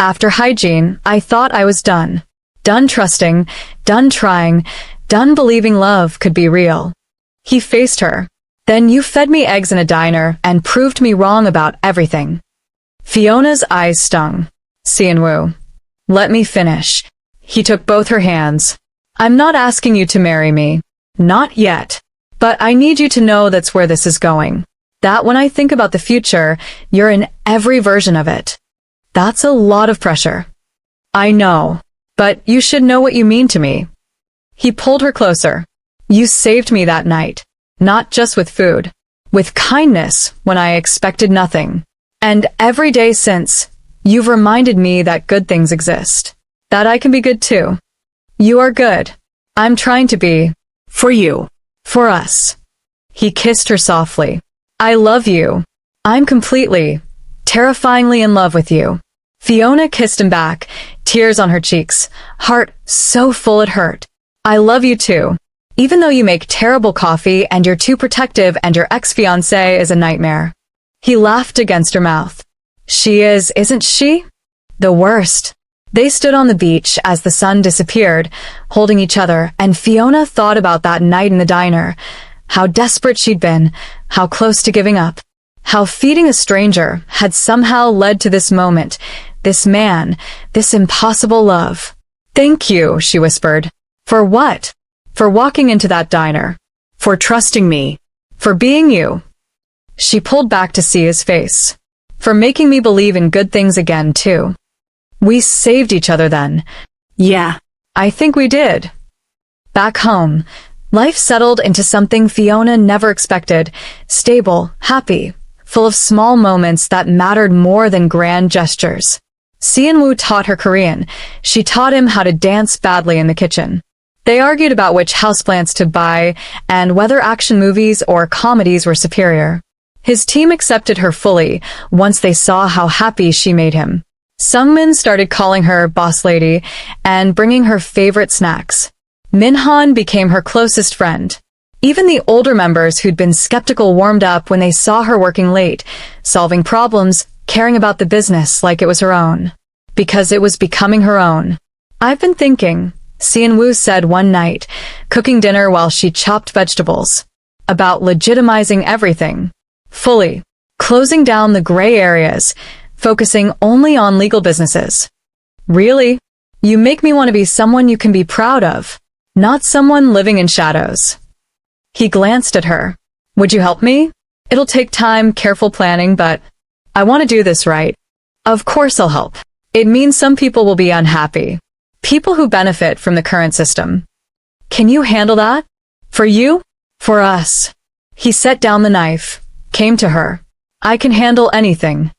After hygiene, I thought I was done. Done trusting, done trying, done believing love could be real. He faced her. Then you fed me eggs in a diner and proved me wrong about everything. Fiona's eyes stung. Xianwu. Let me finish. He took both her hands. I'm not asking you to marry me. Not yet. But I need you to know that's where this is going. That when I think about the future, you're in every version of it. That's a lot of pressure. I know. But you should know what you mean to me. He pulled her closer. You saved me that night. Not just with food. With kindness when I expected nothing. And every day since, you've reminded me that good things exist. That I can be good too. You are good. I'm trying to be. For you. For us. He kissed her softly. I love you. I'm completely, terrifyingly in love with you. Fiona kissed him back, tears on her cheeks, heart so full it hurt. I love you too. Even though you make terrible coffee and you're too protective and your ex-fiancé is a nightmare. He laughed against her mouth. She is, isn't she? The worst. They stood on the beach as the sun disappeared, holding each other, and Fiona thought about that night in the diner. How desperate she'd been, how close to giving up. How feeding a stranger had somehow led to this moment, this man, this impossible love. Thank you, she whispered. For what? For walking into that diner. For trusting me. For being you. She pulled back to see his face. For making me believe in good things again, too. We saved each other then. Yeah. I think we did. Back home, life settled into something Fiona never expected. Stable, happy, full of small moments that mattered more than grand gestures. Xianwu taught her Korean. She taught him how to dance badly in the kitchen. They argued about which houseplants to buy and whether action movies or comedies were superior. His team accepted her fully once they saw how happy she made him. Sungmin started calling her boss lady and bringing her favorite snacks. Minhan became her closest friend. Even the older members who'd been skeptical warmed up when they saw her working late, solving problems, caring about the business like it was her own. Because it was becoming her own. I've been thinking, Xianwu said one night, cooking dinner while she chopped vegetables. About legitimizing everything. Fully. Closing down the gray areas. Focusing only on legal businesses. Really? You make me want to be someone you can be proud of. Not someone living in shadows. He glanced at her. Would you help me? It'll take time, careful planning, but I want to do this right. Of course I'll help. It means some people will be unhappy. People who benefit from the current system. Can you handle that? For you? For us. He set down the knife, came to her. I can handle anything.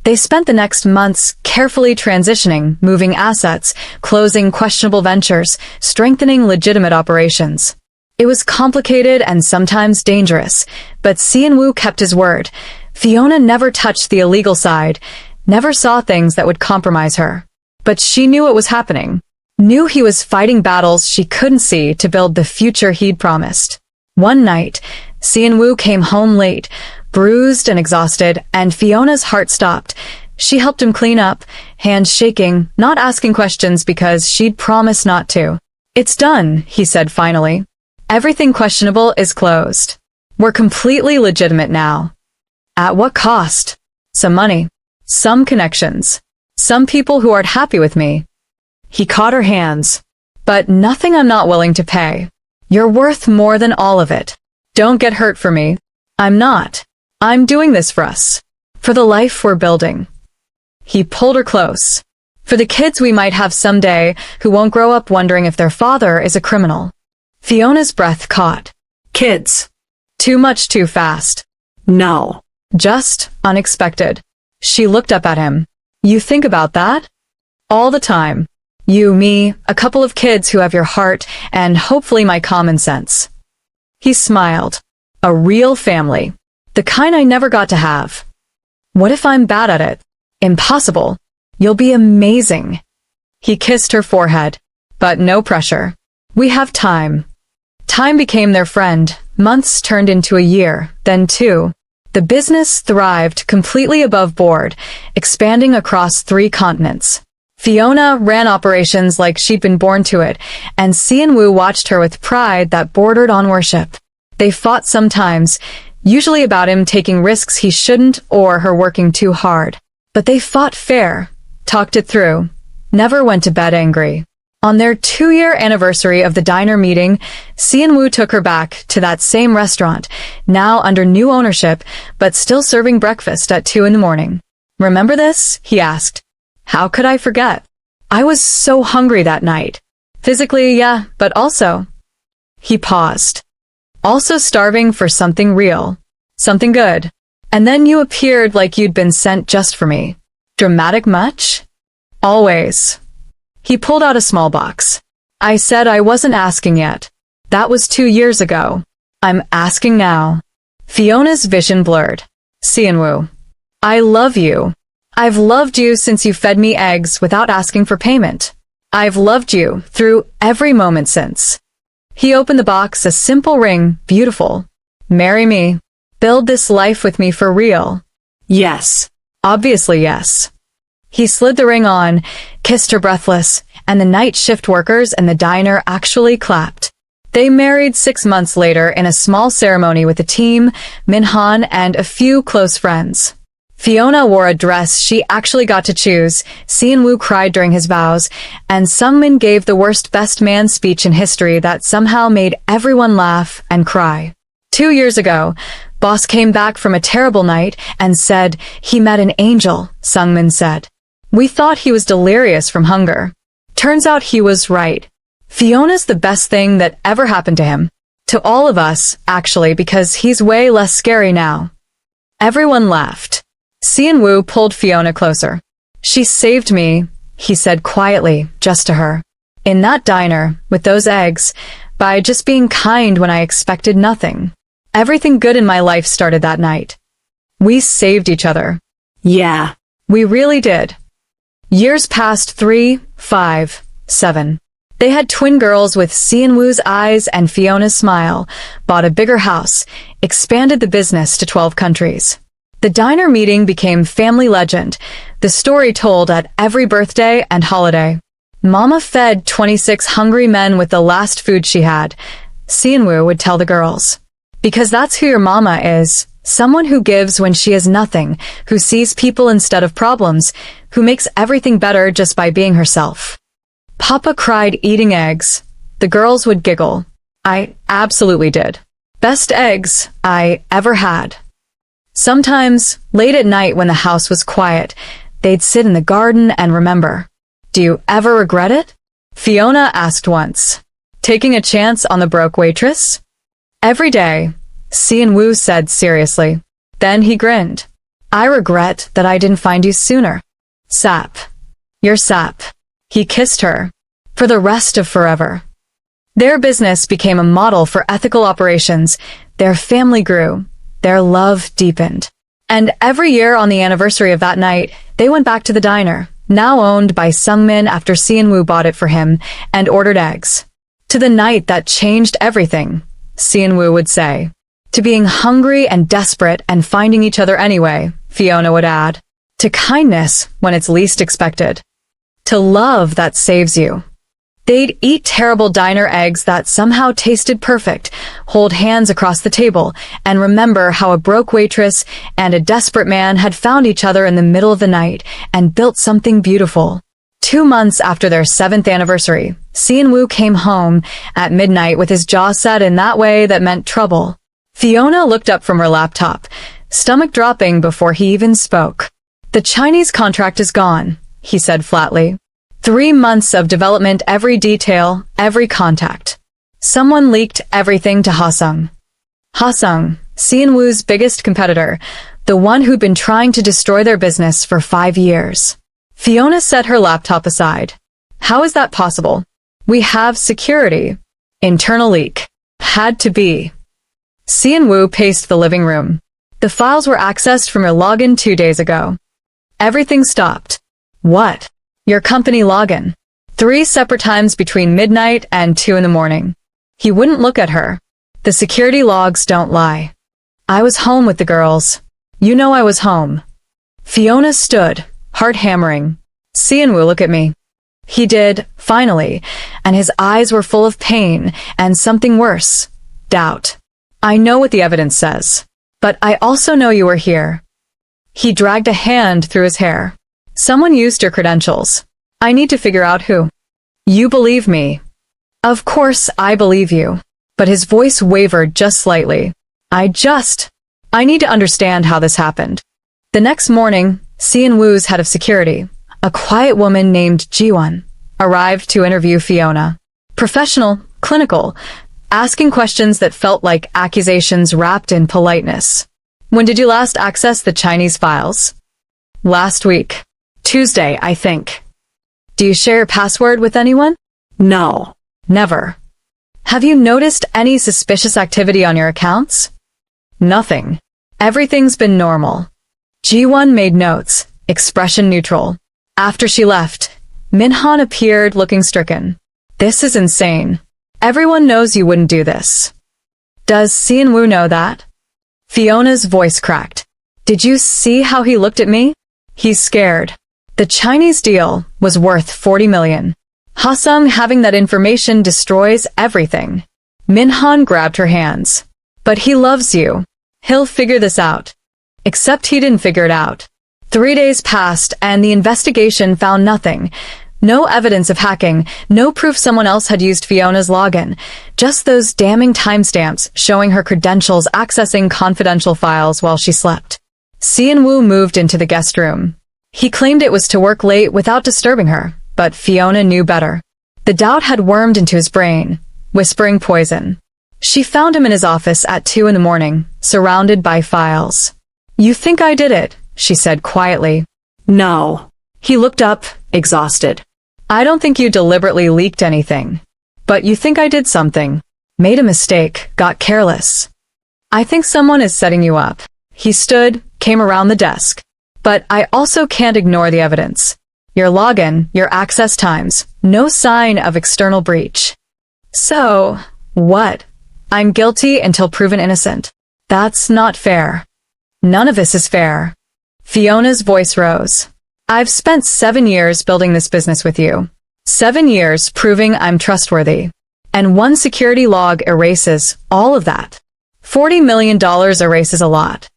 They spent the next months carefully transitioning, moving assets, closing questionable ventures, strengthening legitimate operations. It was complicated and sometimes dangerous, but Sian-woo kept his word. Fiona never touched the illegal side, never saw things that would compromise her. But she knew it was happening. Knew he was fighting battles she couldn't see to build the future he'd promised. One night, Sian-woo came home late, bruised and exhausted, and Fiona's heart stopped. She helped him clean up, hands shaking, not asking questions because she'd promised not to. It's done, he said finally. Everything questionable is closed. We're completely legitimate now. At what cost? Some money. Some connections. Some people who aren't happy with me. He caught her hands. But nothing I'm not willing to pay. You're worth more than all of it. Don't get hurt for me. I'm not. I'm doing this for us. For the life we're building. He pulled her close. For the kids we might have someday who won't grow up wondering if their father is a criminal. Fiona's breath caught. Kids. Too much too fast. No. Just unexpected. She looked up at him. You think about that? All the time. You, me, a couple of kids who have your heart, and hopefully my common sense. He smiled. A real family. The kind I never got to have. What if I'm bad at it? Impossible. You'll be amazing. He kissed her forehead. But no pressure. We have time. Time became their friend. Months turned into a year, then 2. The business thrived completely above board, expanding across 3 continents. Fiona ran operations like she'd been born to it, and Sian-woo watched her with pride that bordered on worship. They fought sometimes, usually about him taking risks he shouldn't or her working too hard. But they fought fair, talked it through, never went to bed angry. On their 2-year anniversary of the diner meeting, Sian-woo took her back to that same restaurant, now under new ownership, but still serving breakfast at 2 in the morning. Remember this? He asked. How could I forget? I was so hungry that night. Physically, yeah, but also. He paused. Also starving for something real. Something good. And then you appeared like you'd been sent just for me. Dramatic much? Always. He pulled out a small box. I said I wasn't asking yet. That was 2 years ago. I'm asking now. Fiona's vision blurred. Sian-woo. I love you. I've loved you since you fed me eggs without asking for payment. I've loved you through every moment since. He opened the box, a simple ring, beautiful. Marry me. Build this life with me for real. Yes. Obviously yes. He slid the ring on, kissed her breathless, and the night shift workers in the diner actually clapped. They married 6 months later in a small ceremony with the team, Minhan, and a few close friends. Fiona wore a dress she actually got to choose, Sian-woo cried during his vows, and Sungmin gave the worst best man speech in history that somehow made everyone laugh and cry. 2 years ago, Boss came back from a terrible night and said he met an angel, Sungmin said. We thought he was delirious from hunger. Turns out he was right. Fiona's the best thing that ever happened to him. To all of us, actually, because he's way less scary now. Everyone laughed. Sian-woo pulled Fiona closer. She saved me, he said quietly, just to her. In that diner, with those eggs, by just being kind when I expected nothing. Everything good in my life started that night. We saved each other. Yeah. We really did. Years passed 3, 5, 7. They had twin girls with Sian-woo's eyes and Fiona's smile, bought a bigger house, expanded the business to 12 countries. The diner meeting became family legend, the story told at every birthday and holiday. Mama fed 26 hungry men with the last food she had, Sian-woo would tell the girls. Because that's who your mama is, someone who gives when she has nothing, who sees people instead of problems, who makes everything better just by being herself. Papa cried eating eggs. The girls would giggle. I absolutely did. Best eggs I ever had. Sometimes, late at night when the house was quiet, they'd sit in the garden and remember. Do you ever regret it? Fiona asked once. Taking a chance on the broke waitress? Every day, Si-Wu said seriously. Then he grinned. I regret that I didn't find you sooner. Sap. You're sap. He kissed her. For the rest of forever. Their business became a model for ethical operations. Their family grew. Their love deepened. And every year on the anniversary of that night, they went back to the diner, now owned by Sungmin after Si-Wu bought it for him, and ordered eggs. To the night that changed everything, Si-Wu would say. To being hungry and desperate and finding each other anyway, Fiona would add. To kindness when it's least expected. To love that saves you. They'd eat terrible diner eggs that somehow tasted perfect, hold hands across the table, and remember how a broke waitress and a desperate man had found each other in the middle of the night and built something beautiful. 2 months after their 7th anniversary, Si-Wu came home at midnight with his jaw set in that way that meant trouble. Fiona looked up from her laptop, stomach dropping before he even spoke. The Chinese contract is gone, he said flatly. 3 months of development, every detail, every contact. Someone leaked everything to Ha-Sung. Ha-Sung, Si-Wu's biggest competitor, the one who'd been trying to destroy their business for 5 years. Fiona set her laptop aside. How is that possible? We have security. Internal leak. Had to be. Si-Wu paced the living room. The files were accessed from your login 2 days ago. Everything stopped. What? Your company login. 3 separate times between midnight and 2 in the morning. He wouldn't look at her. The security logs don't lie. I was home with the girls. You know I was home. Fiona stood, heart hammering. Si-Wu, look at me. He did, finally, and his eyes were full of pain and something worse. Doubt. I know what the evidence says. But I also know you were here. He dragged a hand through his hair. Someone used your credentials. I need to figure out who. You believe me. Of course I believe you. But his voice wavered just slightly. I need to understand how this happened. The next morning, Si-Wu's head of security, a quiet woman named Ji-won, arrived to interview Fiona. Professional, clinical, asking questions that felt like accusations wrapped in politeness. When did you last access the Chinese files? Last week. Tuesday, I think. Do you share your password with anyone? No. Never. Have you noticed any suspicious activity on your accounts? Nothing. Everything's been normal. Ji-won made notes, expression neutral. After she left, Min-han appeared looking stricken. This is insane. Everyone knows you wouldn't do this. Does Si-Wu know that? Fiona's voice cracked. Did you see how he looked at me? He's scared. The Chinese deal was worth 40 million. Ha-Sung having that information destroys everything. Min-han grabbed her hands. But he loves you. He'll figure this out. Except he didn't figure it out. 3 days passed and the investigation found nothing. No evidence of hacking, no proof someone else had used Fiona's login. Just those damning timestamps showing her credentials accessing confidential files while she slept. Si-Wu moved into the guest room. He claimed it was to work late without disturbing her, but Fiona knew better. The doubt had wormed into his brain, whispering poison. She found him in his office at 2 in the morning, surrounded by files. You think I did it, she said quietly. No. He looked up, exhausted. I don't think you deliberately leaked anything. But you think I did something. Made a mistake, got careless. I think someone is setting you up. He stood, came around the desk. But I also can't ignore the evidence. Your login, your access times, no sign of external breach. So, what? I'm guilty until proven innocent. That's not fair. None of this is fair. Fiona's voice rose. I've spent 7 years building this business with you. 7 years proving I'm trustworthy. And one security log erases all of that. $40 million erases a lot.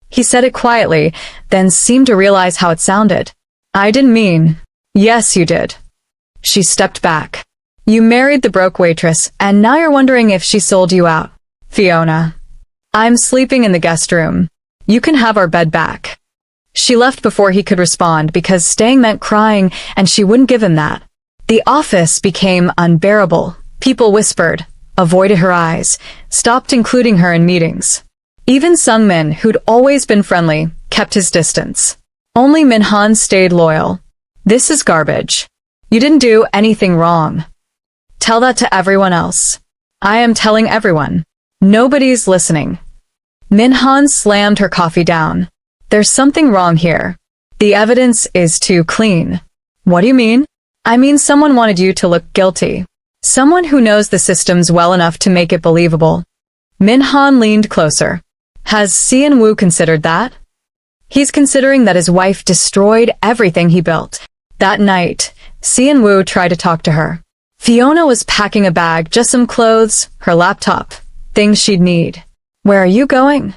He said it quietly, then seemed to realize how it sounded. I didn't mean. Yes, you did. She stepped back. You married the broke waitress, and now you're wondering if she sold you out. Fiona. I'm sleeping in the guest room. You can have our bed back. She left before he could respond because staying meant crying, and she wouldn't give him that. The office became unbearable. People whispered, avoided her eyes, stopped including her in meetings. Even Sungmin, who'd always been friendly, kept his distance. Only Minhan stayed loyal. This is garbage. You didn't do anything wrong. Tell that to everyone else. I am telling everyone. Nobody's listening. Minhan slammed her coffee down. There's something wrong here. The evidence is too clean. What do you mean? I mean someone wanted you to look guilty. Someone who knows the systems well enough to make it believable. Minhan leaned closer. Has Sian-woo considered that? He's considering that his wife destroyed everything he built. That night, Sian-woo tried to talk to her. Fiona was packing a bag, just some clothes, her laptop, things she'd need. Where are you going?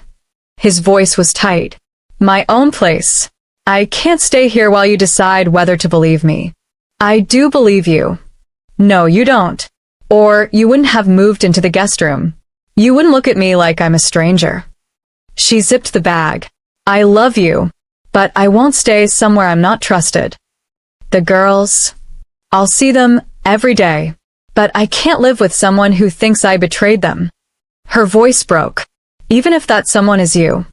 His voice was tight. My own place. I can't stay here while you decide whether to believe me. I do believe you. No, you don't. Or you wouldn't have moved into the guest room. You wouldn't look at me like I'm a stranger. She zipped the bag. I love you, but I won't stay somewhere I'm not trusted. The girls, I'll see them every day, but I can't live with someone who thinks I betrayed them. Her voice broke. Even if that someone is you.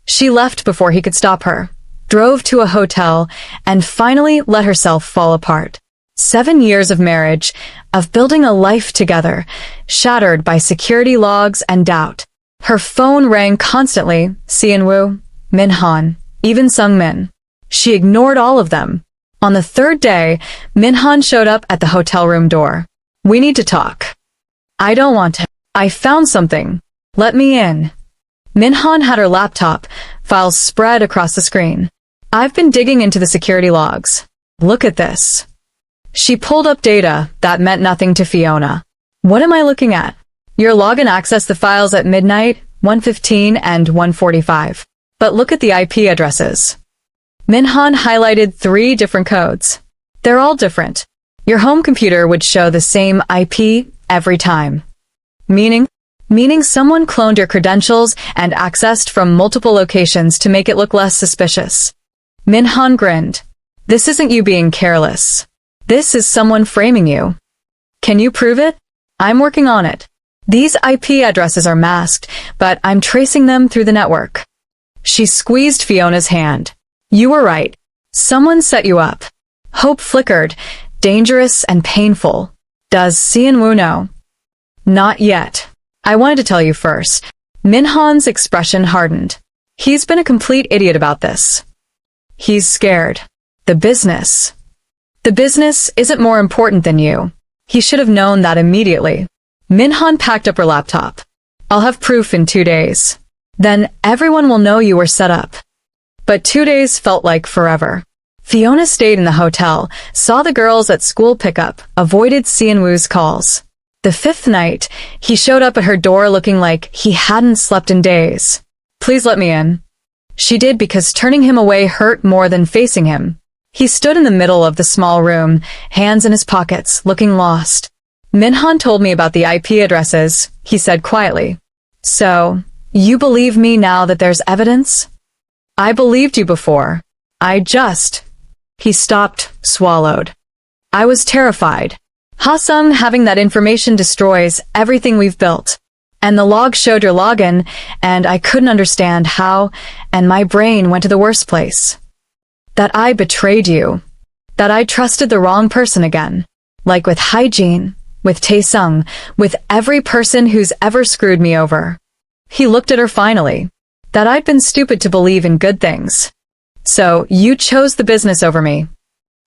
She left before he could stop her, drove to a hotel, and finally let herself fall apart. 7 years of marriage, of building a life together, shattered by security logs and doubt. Her phone rang constantly, Sian-woo, Minhan, even Sungmin. She ignored all of them. On the third day, Minhan showed up at the hotel room door. We need to talk. I don't want to. I found something. Let me in. Minhan had her laptop, files spread across the screen. I've been digging into the security logs. Look at this. She pulled up data that meant nothing to Fiona. What am I looking at? Your login accessed the files at midnight, 1:15 and 1:45. But look at the IP addresses. Minhan highlighted 3 different codes. They're all different. Your home computer would show the same IP every time. Meaning someone cloned your credentials and accessed from multiple locations to make it look less suspicious. Minhan grinned. This isn't you being careless. This is someone framing you. Can you prove it? I'm working on it. These IP addresses are masked, but I'm tracing them through the network. She squeezed Fiona's hand. You were right. Someone set you up. Hope flickered, dangerous and painful. Does Sian-woo know? Not yet. I wanted to tell you first. Minhan's expression hardened. He's been a complete idiot about this. He's scared. The business. The business isn't more important than you. He should have known that immediately. Minhan packed up her laptop. I'll have proof in 2 days. Then everyone will know you were set up. But 2 days felt like forever. Fiona stayed in the hotel, saw the girls at school pickup, avoided Sian-woo's calls. The 5th night, he showed up at her door looking like he hadn't slept in days. Please let me in. She did because turning him away hurt more than facing him. He stood in the middle of the small room, hands in his pockets, looking lost. Minhan told me about the IP addresses, he said quietly. So, you believe me now that there's evidence? I believed you before. He stopped, swallowed. I was terrified. Ha-sung having that information destroys everything we've built. And the log showed your login, and I couldn't understand how, and my brain went to the worst place. That I betrayed you. That I trusted the wrong person again. Like with Hygiene, with Tae-sung, with every person who's ever screwed me over. He looked at her finally. That I'd been stupid to believe in good things. So, you chose the business over me.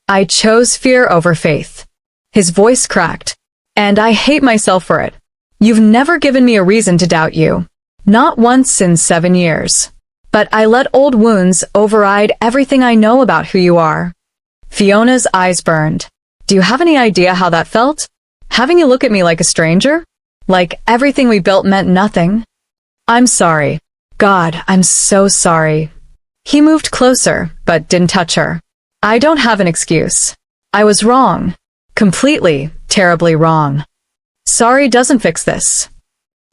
I chose fear over faith. His voice cracked. And I hate myself for it. You've never given me a reason to doubt you. Not once in 7 years. But I let old wounds override everything I know about who you are. Fiona's eyes burned. Do you have any idea how that felt? Having you look at me like a stranger? Like everything we built meant nothing? I'm sorry. God, I'm so sorry. He moved closer, but didn't touch her. I don't have an excuse. I was wrong. Completely, terribly wrong. Sorry doesn't fix this.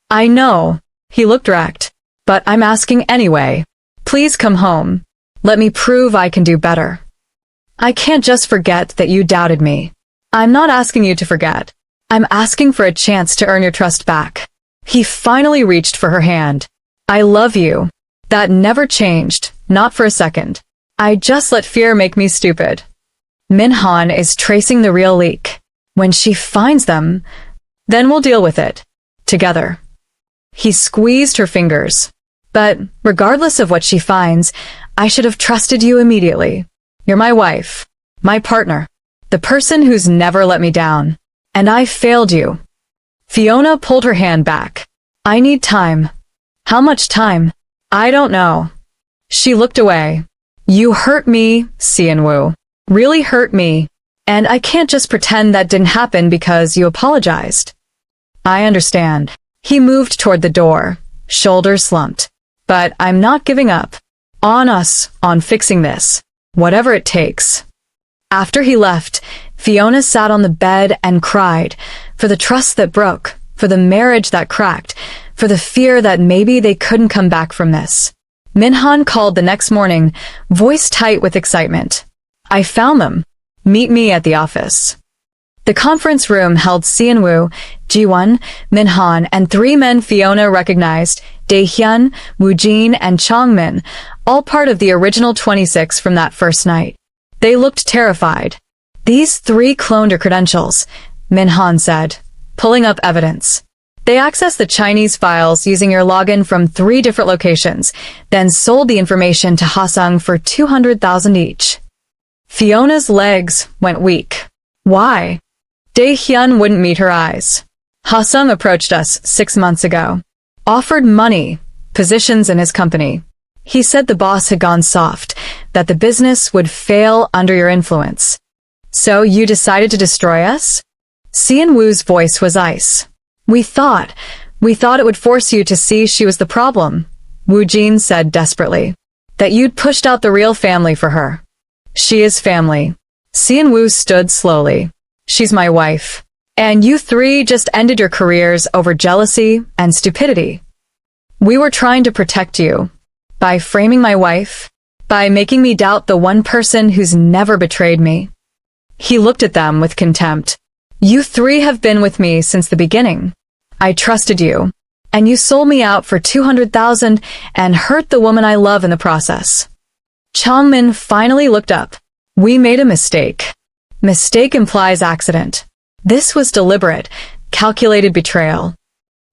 I know. He looked wrecked. But I'm asking anyway. Please come home. Let me prove I can do better. I can't just forget that you doubted me. I'm not asking you to forget. I'm asking for a chance to earn your trust back. He finally reached for her hand. I love you. That never changed, not for a second. I just let fear make me stupid. Minhan is tracing the real leak. When she finds them, then we'll deal with it. Together. He squeezed her fingers. But, regardless of what she finds, I should have trusted you immediately. You're my wife. My partner. The person who's never let me down. And I failed you. Fiona pulled her hand back. I need time. How much time? I don't know. She looked away. You hurt me, Sian-woo. Really hurt me. And I can't just pretend that didn't happen because you apologized. I understand. He moved toward the door, shoulders slumped. But I'm not giving up. On us, on fixing this. Whatever it takes. After he left, Fiona sat on the bed and cried, for the trust that broke, for the marriage that cracked, for the fear that maybe they couldn't come back from this. Minhan called the next morning, voice tight with excitement. I found them. Meet me at the office. The conference room held Sian-woo, Ji-won, Minhan, and 3 men Fiona recognized, Dae-hyun, Woo-jin, and Chong-min, all part of the original 26 from that first night. They looked terrified. These 3 cloned her credentials, Minhan said, pulling up evidence. They accessed the Chinese files using your login from 3 different locations, then sold the information to Ha-sung for 200,000 each. Fiona's legs went weak. Why? Dae-hyun wouldn't meet her eyes. Ha-sung approached us 6 months ago. Offered money, positions in his company. He said the boss had gone soft, that the business would fail under your influence. So you decided to destroy us? Sian-woo's voice was ice. We thought it would force you to see she was the problem, Woo-jin said desperately. That you'd pushed out the real family for her. She is family. Sian-woo stood slowly. She's my wife. And you 3 just ended your careers over jealousy and stupidity. We were trying to protect you. By framing my wife. By making me doubt the one person who's never betrayed me. He looked at them with contempt. You 3 have been with me since the beginning. I trusted you. And you sold me out for 200,000 and hurt the woman I love in the process. Chong-min finally looked up. We made a mistake. Mistake implies accident. This was deliberate, calculated betrayal.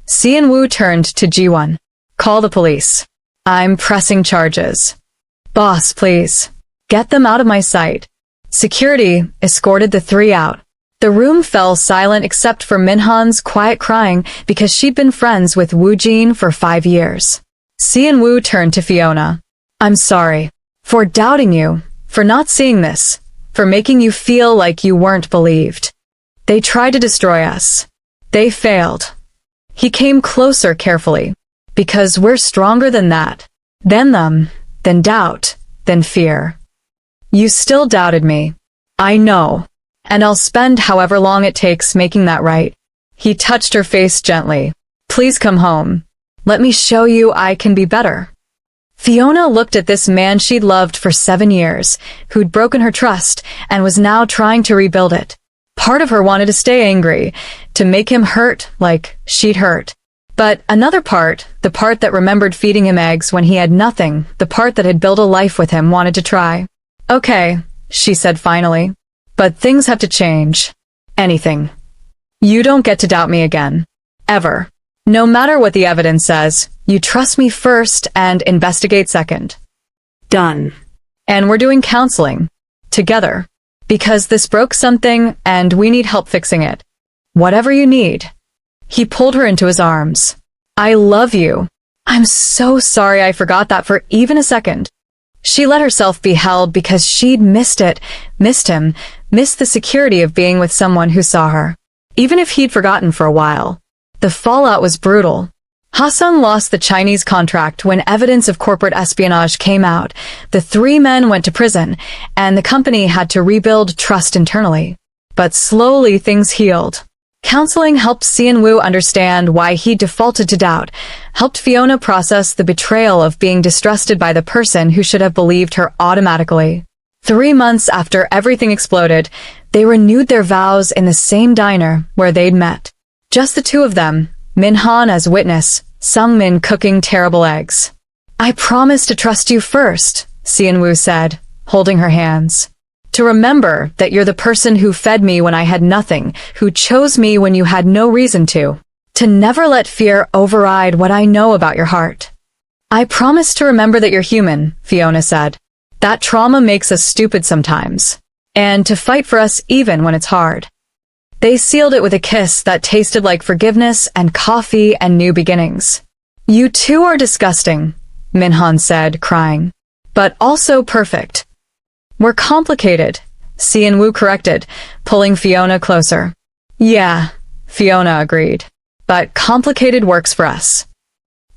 Sian-woo turned to Ji-won. Call the police. I'm pressing charges. Boss, please. Get them out of my sight. Security escorted the 3 out. The room fell silent except for Minhan's quiet crying because she'd been friends with Woo-jin for 5 years. Sian-woo turned to Fiona. I'm sorry. For doubting you. For not seeing this. For making you feel like you weren't believed. They tried to destroy us. They failed. He came closer carefully. Because we're stronger than that. Than them. Than doubt. Than fear. You still doubted me. I know. And I'll spend however long it takes making that right. He touched her face gently. Please come home. Let me show you I can be better. Fiona looked at this man she'd loved for 7 years, who'd broken her trust, and was now trying to rebuild it. Part of her wanted to stay angry, to make him hurt like she'd hurt. But another part, the part that remembered feeding him eggs when he had nothing, the part that had built a life with him, wanted to try. Okay, she said finally. But things have to change. Anything. You don't get to doubt me again. Ever. No matter what the evidence says, you trust me first and investigate second. Done. And we're doing counseling. Together. Because this broke something and we need help fixing it. Whatever you need. He pulled her into his arms. I love you. I'm so sorry I forgot that for even a second. She let herself be held because she'd missed it, missed him, missed the security of being with someone who saw her. Even if he'd forgotten for a while. The fallout was brutal. Ha-sung lost the Chinese contract when evidence of corporate espionage came out. The 3 men went to prison, and the company had to rebuild trust internally. But slowly things healed. Counseling helped Sian-woo understand why he defaulted to doubt, helped Fiona process the betrayal of being distrusted by the person who should have believed her automatically. 3 months after everything exploded, They renewed their vows in the same diner where they'd met. Just the two of them, Minhan as witness, Sungmin cooking terrible eggs. "I promise to trust you first," Sianwoo said, holding her hands. "To remember that you're the person who fed me when I had nothing, who chose me when you had no reason to. To never let fear override what I know about your heart." "I promise to remember that you're human," Fiona said. "That trauma makes us stupid sometimes. And to fight for us even when it's hard." They sealed it with a kiss that tasted like forgiveness and coffee and new beginnings. "You two are disgusting," Minhan said, crying. "But also perfect." "We're complicated," Sianwoo corrected, pulling Fiona closer. "Yeah," Fiona agreed. "But complicated works for us.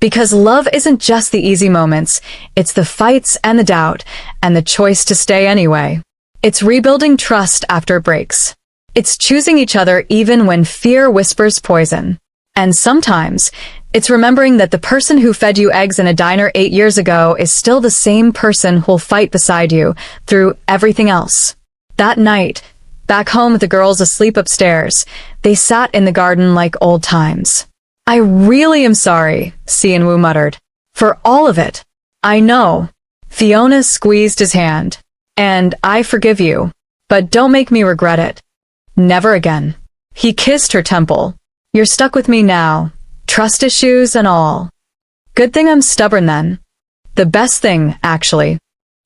Because love isn't just the easy moments, it's the fights and the doubt, and the choice to stay anyway. It's rebuilding trust after it breaks. It's choosing each other even when fear whispers poison. And sometimes, it's remembering that the person who fed you eggs in a diner 8 years ago is still the same person who'll fight beside you through everything else." That night, back home with the girls asleep upstairs, they sat in the garden like old times. "I really am sorry," Sianwoo muttered. "For all of it." "I know." Fiona squeezed his hand. "And I forgive you. But don't make me regret it. Never again." He kissed her temple. "You're stuck with me now. Trust issues and all." "Good thing I'm stubborn then." "The best thing, actually."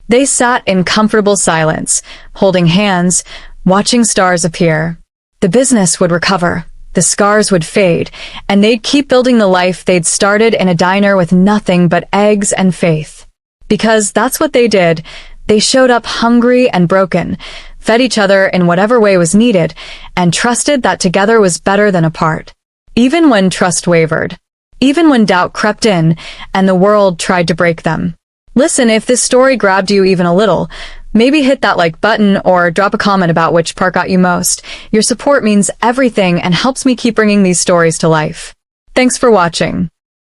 They sat in comfortable silence, holding hands, watching stars appear. The business would recover, the scars would fade, and they'd keep building the life they'd started in a diner with nothing but eggs and faith. Because that's what they did. They showed up hungry and broken, fed each other in whatever way was needed, and trusted that together was better than apart. Even when trust wavered. Even when doubt crept in, and the world tried to break them. Listen, if this story grabbed you even a little, maybe hit that like button or drop a comment about which part got you most. Your support means everything and helps me keep bringing these stories to life. Thanks for watching.